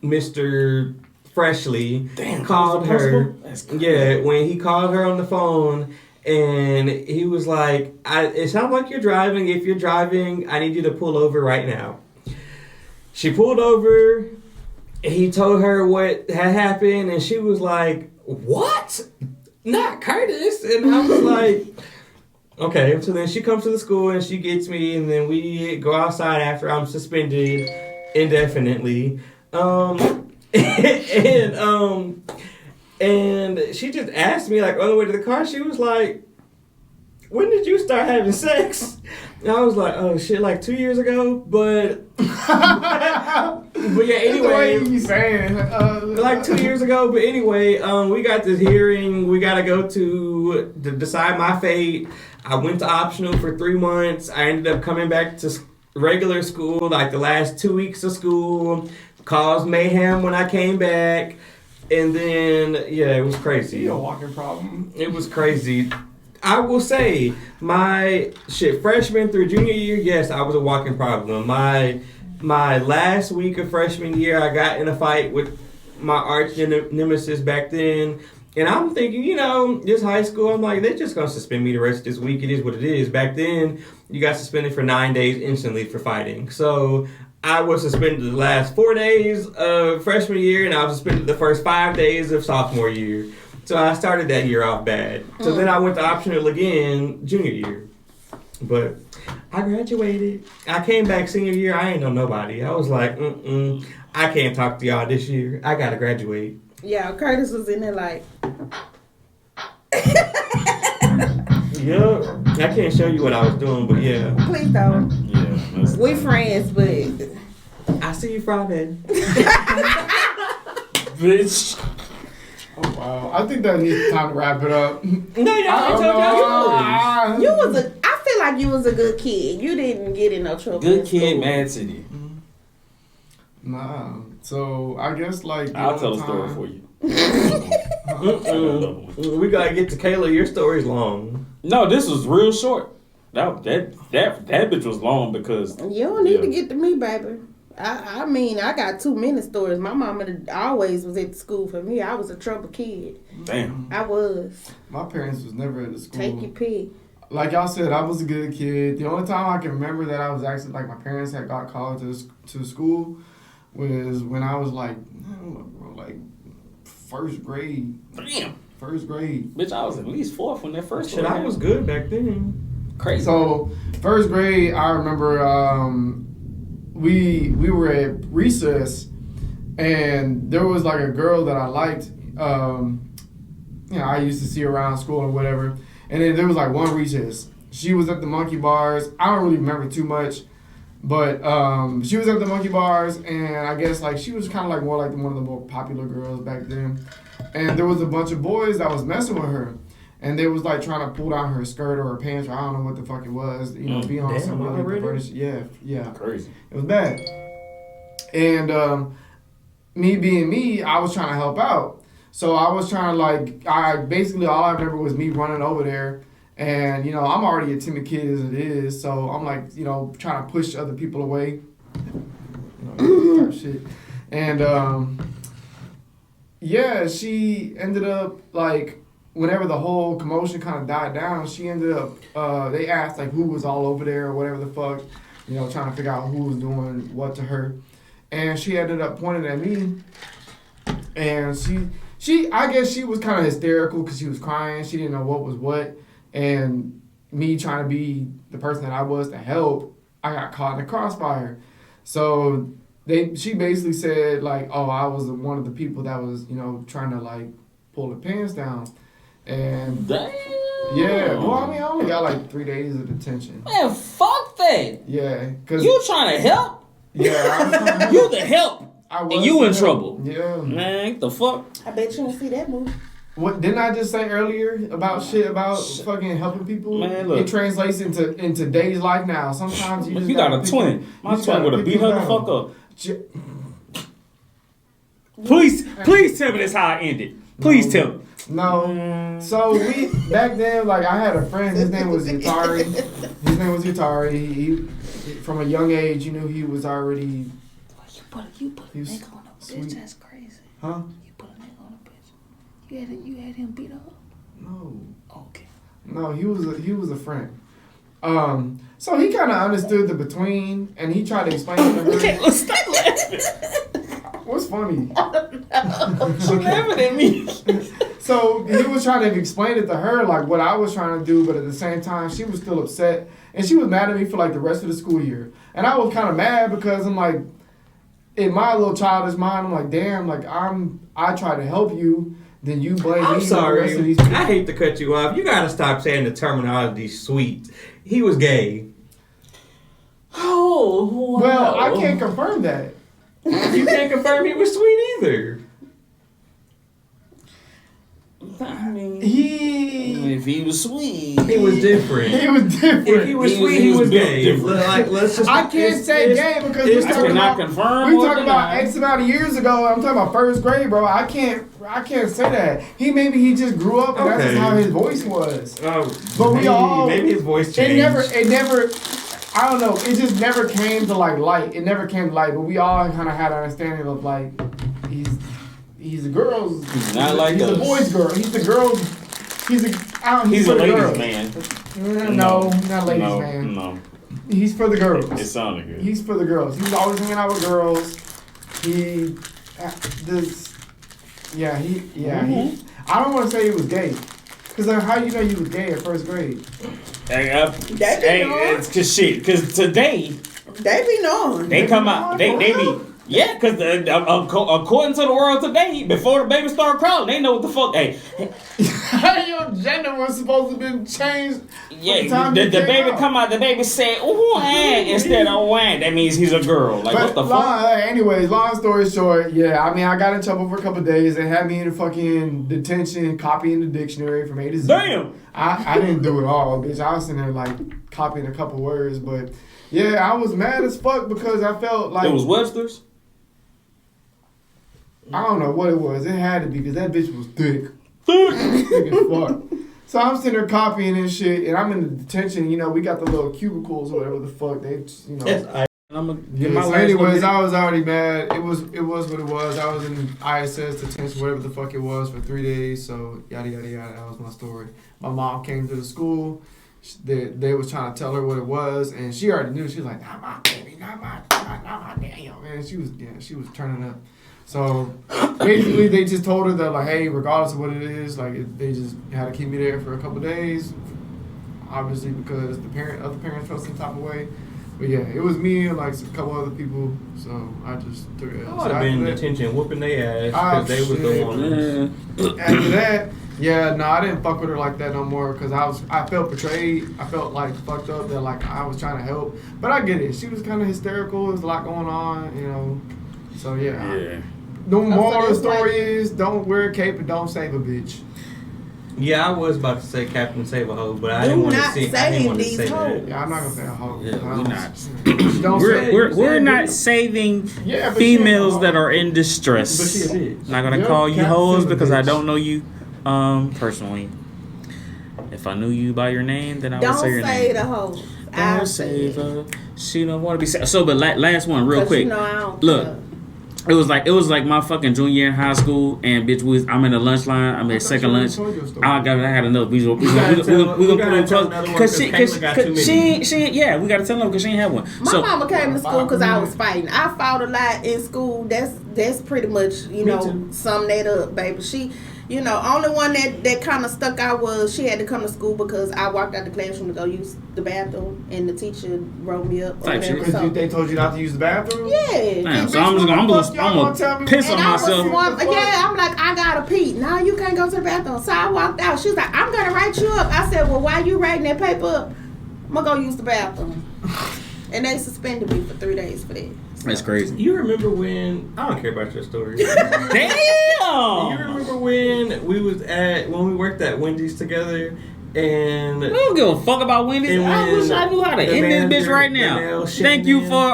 Mr. Freshly called her. Yeah, when he called her on the phone, and he was like, it sounds like you're driving. If you're driving, I need you to pull over right now. She pulled over. He told her what had happened, and she was like, what? Not Curtis. And I was like, okay. So then she comes to the school, and she gets me, and then we go outside after I'm suspended indefinitely. And she just asked me, like, on the way to the car, she was like, when did you start having sex? And I was like, oh shit, like 2 years ago, but yeah, anyway, That's the way you saying like 2 years ago, but anyway, we got this hearing. We got to go to decide my fate. I went to optional for 3 months. I ended up coming back to regular school, like the last 2 weeks of school. Caused mayhem when I came back, and then it was crazy. You a walking problem. It was crazy. I will say my freshman through junior year, yes, I was a walking problem. My last week of freshman year, I got in a fight with my arch nemesis back then. And I'm thinking, just high school, I'm like, they're just going to suspend me the rest of this week. It is what it is. Back then, you got suspended for 9 days instantly for fighting. So I was suspended the last 4 days of freshman year, and I was suspended the first 5 days of sophomore year. So I started that year off bad. So then I went to optional again junior year. But I graduated. I came back senior year. I ain't know nobody. I was like, I can't talk to y'all this year. I got to graduate. Yeah, Curtis was in there like. Yup. I can't show you what I was doing, but yeah. Please don't. Yeah. We friends, but. I see you Friday. Bitch. Oh wow! I think that needs time to wrap it up. No, y'all told You was a. I feel like you was a good kid. You didn't get in no trouble. Good kid, Mad City. Nah. So I guess like I'll tell a story for you. We gotta get to Kaila. Your story's long. No, this was real short. That bitch was long because You don't need to get to me, baby. I mean, I got 2 minute stories. My mama always was at the school for me. I was a trouble kid. damn. I was. My parents was never at the school. Take your pick. Like y'all said, I was a good kid. The only time I can remember that I was actually like my parents had got called to school was when I was like, I don't know, bro, like first grade. Damn. First grade. Bitch, I was at least 4th when that first Shit, one I was good back then. crazy. So first grade, I remember we were at recess, and there was like a girl that I liked. I used to see around school or whatever. And then there was like one recess. She was at the monkey bars. I don't really remember too much, but she was at the monkey bars, and I guess like she was kind of like more like one of the more popular girls back then. And there was a bunch of boys that was messing with her. And they was like trying to pull down her skirt or her pants, or I don't know what the fuck it was. Be on some really perverted shit. Yeah. Crazy. It was bad. And me being me, I was trying to help out. So I was trying to basically all I remember was me running over there. And, I'm already a timid kid as it is. So I'm like, trying to push other people away. Type shit. And she ended up like, whenever the whole commotion kind of died down, she ended up, they asked like who was all over there or whatever the fuck, trying to figure out who was doing what to her. And she ended up pointing at me. And I guess she was kind of hysterical because she was crying. She didn't know what was what. And me trying to be the person that I was to help, I got caught in the crossfire. So she basically said like, oh, I was one of the people that was, trying to like pull the pants down. And damn. Yeah, well, I only got like 3 days of detention. Man, fuck that. Yeah, cause you trying to help? Yeah, I was trying to help. You the help. And you in trouble. Yeah, man, the fuck. I bet you didn't see that movie. What didn't I just say earlier about fucking helping people? Man, look. It translates into today's life now. Sometimes you got a twin. My twin would have beat her the fuck up. Please tell me that's how I ended. Please tell me. No. So back then, like I had a friend. His name was Yatari. He from a young age, he was already. You put a nigga on a bitch. That's crazy. Huh? You put a nigga on a bitch. You had him beat up. No. Okay. No, he was a friend. So he kind of understood the between, and he tried to explain it to her. Okay, let's stop laughing. What's funny? She laughing at me. So he was trying to explain it to her, like what I was trying to do, but at the same time, she was still upset, and she was mad at me for like the rest of the school year. And I was kind of mad because I'm like, in my little childish mind, I'm like, damn, like I try to help you, then you blame me. I'm sorry. For the rest of these people. I hate to cut you off. You gotta stop saying the terminology sweet. He was gay. Oh, wow. Well, I can't confirm that. You can't confirm he was sweet either. I mean, If he was sweet, he was different. He was different. If he was sweet, he was gay. Different. Like, let's just. I can't say gay because we're talking about. Confirm. We talking about X amount of years ago. I'm talking about first grade, bro. I can't say that. He just grew up and that's just how his voice was. But maybe his voice changed. It never. I don't know. It just never came to like light. It never came to light. But we all kind of had an understanding of like he's a girl's. He's not like he's us. a boy's girl. He's the girl's. He's a ladies' girls. man. No, not ladies' man. No. He's for the girls. It sounded good. He's for the girls. He's always hanging out with girls. He. I don't want to say he was gay. Because how you know you was gay at first grade? Because today, They be knowing. they come out, they be, yeah, because according to the world today, before the baby start crawling, they know what the fuck, hey. Your gender was supposed to be changed. Yeah, the baby come out, the baby say, ooh, instead of wang. That means he's a girl. Like, what the fuck? Anyways, long story short, yeah, I mean, I got in trouble for a couple of days. They had me in fucking detention, copying the dictionary from A to Z. Damn! I didn't do it all, bitch. I was sitting there, like, copying a couple words, but, yeah, I was mad as fuck because I felt like... It was Webster's? I don't know what it was. It had to be because that bitch was thick. Thick as fuck. So I'm sitting there copying and shit, and I'm in the detention. You know, we got the little cubicles or whatever the fuck. They, you know. I'm gonna get my last anyways, I was already mad. It was what it was. I was in ISS detention, whatever the fuck it was, for 3 days. So yada yada yada. That was my story. My mom came to the school. They was trying to tell her what it was, and she already knew. She was like, "Not my baby, not my Daniel." Man, she was turning up. So basically, they just told her that, like, hey, regardless of what it is, like, they just had to keep me there for a couple of days. Obviously, because other parents felt some type of way. But yeah, it was me and like a couple other people. So I just took it. I would have been in detention whooping their ass because they was the ones. After that, yeah, no, I didn't fuck with her like that no more because I felt betrayed. I felt like fucked up that like I was trying to help, but I get it. She was kind of hysterical. There was a lot going on, you know. So yeah. The moral of the story is don't wear a cape and don't save a bitch. Yeah, I was about to say Captain Save a Hoe, but I didn't want to say that. Yeah, I'm not gonna say a hoe. Yeah, we're not. We're not saving females that are in distress. But she a bitch. Not gonna call you hoes because I don't know you personally. If I knew you by your name, then I would say your name. Don't say the hoe. Don't save her. She don't want to be saved. So, but last one, real quick. You know, I don't look. care. It was like my fucking junior year in high school, and bitch, I'm in the lunch line. I'm at second lunch. I had another. We gonna put it close because she yeah, we gotta tell them because she ain't have one. My mama came to school because I was fighting. I fought a lot in school. That's pretty much sum that up, baby. She. You know, only one that kind of stuck out was she had to come to school because I walked out the classroom to go use the bathroom, and the teacher wrote me up. Because they told you not to use the bathroom? Yeah. Man, so I'm gonna piss on myself. I'm like, I gotta pee. No, you can't go to the bathroom. So I walked out. She was like, I'm gonna write you up. I said, well, why you writing that paper up? I'm gonna go use the bathroom. And they suspended me for 3 days for that. That's crazy. You remember when? I don't care about your story. Damn. You remember when we worked at Wendy's together, and we don't give a fuck about Wendy's. I wish I knew how to end this bitch right now. Thank you for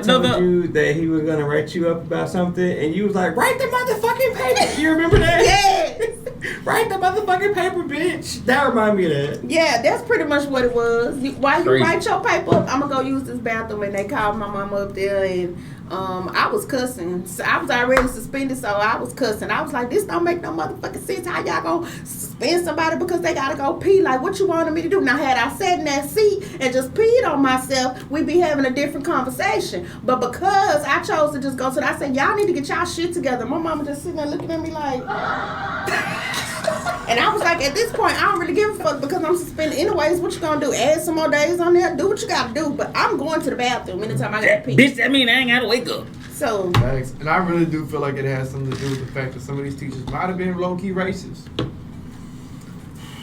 told you that he was gonna write you up about something, and you was like, write the motherfucking paper. You remember that? Yes. Write the motherfucking paper, bitch. That reminded me of that. Yeah, that's pretty much what it was. While you write your paper up, I'm gonna go use this bathroom, and they called my mama up there, and I was cussing. So I was already suspended, so I was cussing. I was like, this don't make no motherfucking sense. How y'all gonna suspend somebody because they gotta go pee? Like, what you wanted me to do? Now, had I sat in that seat and just peed on myself, we'd be having a different conversation. But because I chose to just go to I said, y'all need to get y'all shit together. My mama just sitting there looking at me like... And I was like, at this point, I don't really give a fuck because I'm suspended anyways. What you gonna do? Add some more days on there? Do what you gotta do. But I'm going to the bathroom anytime I gotta pee. Bitch, that mean I ain't gotta wake up. So. Thanks. And I really do feel like it has something to do with the fact that some of these teachers might have been low-key racist.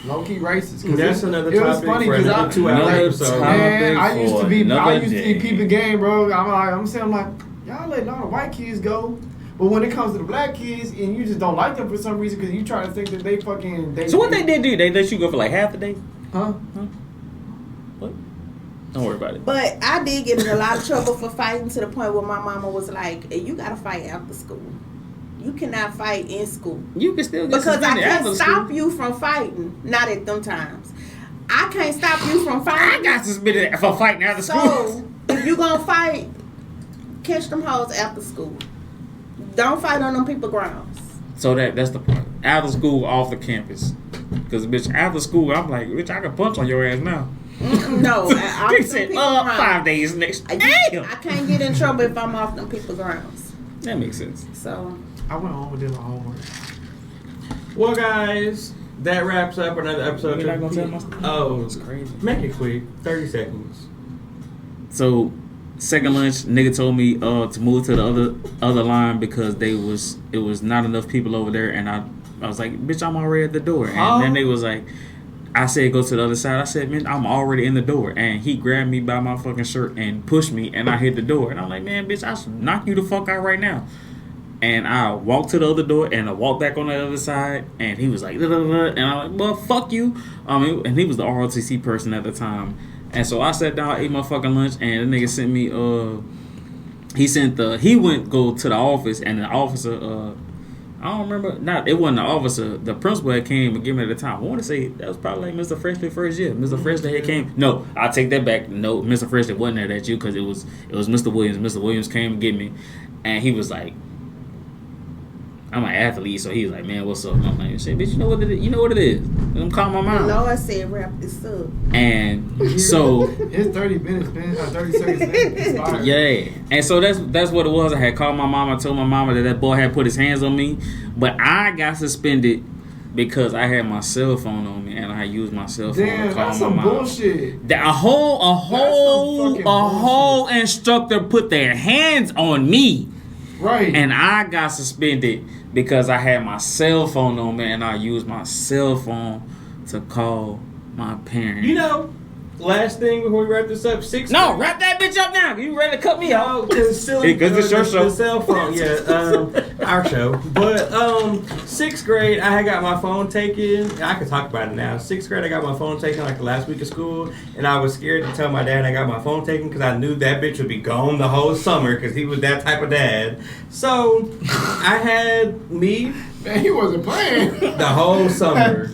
Low-key racist. That's another topic. It was funny because I used to be peeping game, bro. I'm saying like, y'all let all the white kids go. But when it comes to the black kids, and you just don't like them for some reason because you try to think that they fucking... So what they did do? They let you go for like half a day? Huh? What? Don't worry about it. But I did get in a lot of trouble for fighting to the point where my mama was like, hey, you gotta fight after school. You cannot fight in school. You can still get because I can't stop school. you from fighting. Not at them times. I can't stop you from fighting. I got suspended for fighting after school. So, if you gonna fight, catch them hoes after school. Don't fight on them people grounds. So that's the part. After school, off the campus. Because, bitch, after school, I'm like, bitch, I can punch on your ass now. No, They said, 5 days next. I can't get in trouble if I'm off them people's grounds. That makes sense. So I went home and did my homework. Well, guys, that wraps up another episode. You're not gonna tell my story? Oh, It's crazy. Make it quick. 30 seconds. So, second lunch, nigga told me to move to the other line because it was not enough people over there, and I was like, bitch, I'm already at the door. And then they was like, I said go to the other side. I said, man, I'm already in the door. And he grabbed me by my fucking shirt and pushed me, and I hit the door. And I'm like, man, bitch, I should knock you the fuck out right now. And I walked to the other door, and I walked back on the other side, and he was like, da, da, da, and I'm like, well, fuck you. And he was the ROTC person at the time. And so I sat down, ate my fucking lunch, and the nigga sent me, he went go to the office, and the officer, I don't remember, it wasn't the officer, the principal had came and gave me at the time. I want to say that was probably like Mr. Freshly first year. Mr. Freshly had came. No, I take that back. No, Mr. Freshly wasn't there that year because it was Mr. Williams. Mr. Williams came and get me, and he was like, I'm an athlete, so he was like, man, what's up? And I'm like, shit, bitch, you know what it is? You know what it is. I'm calling my mom. Lord said wrap this up. And so It's 30 minutes, man. 30 seconds. Expired. yeah, and so that's what it was. I had called my mom. I told my mama that boy had put his hands on me, but I got suspended because I had my cell phone on me and I used my cell phone Damn, to call that's my some mom. bullshit. A whole instructor put their hands on me, Right. and I got suspended because I had my cell phone on me and I used my cell phone to call my parents. You know, last thing before we wrap this up, No, wrap that bitch up now. You ready to cut me out? No, because still Because it's your show. The cell phone, yeah, our show. But 6th grade, I had got my phone taken. I can talk about it now. 6th grade, I got my phone taken like the last week of school, and I was scared to tell my dad I got my phone taken because I knew that bitch would be gone the whole summer because he was that type of dad. So I had me Man, he wasn't playing. the whole summer.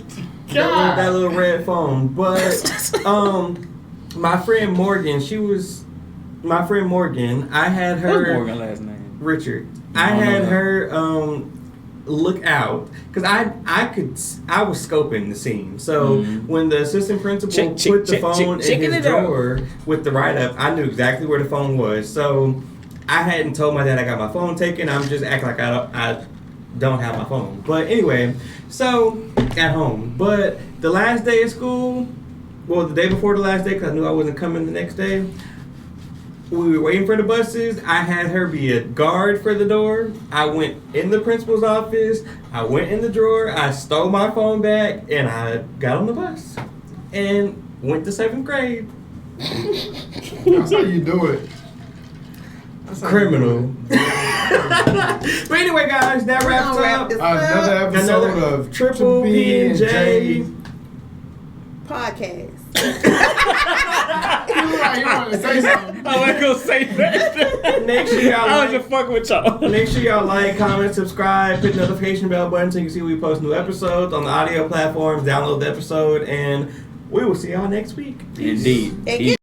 That little red phone. But my friend Morgan, I had her. What's Morgan last name? Richard. I had her look out because I was scoping the scene. So when the assistant principal put the phone in his drawer with the write up, I knew exactly where the phone was. So I hadn't told my dad I got my phone taken. I'm just acting like I don't have my phone. But anyway, so at home. But the last day of school, well, the day before the last day, because I knew I wasn't coming the next day, we were waiting for the buses. I had her be a guard for the door. I went in the principal's office. I went in the drawer. I stole my phone back, and I got on the bus and went to 7th grade. That's how you do it. Criminal. But anyway, guys, that wraps up Another episode of Triple P&J Podcast. You wanted to say something. I was gonna say that. Make sure y'all I was just fucking with y'all. Make sure y'all like, comment, subscribe, hit the notification bell button so you can see when we post new episodes on the audio platforms. Download the episode, and we will see y'all next week. Peace. Indeed. And get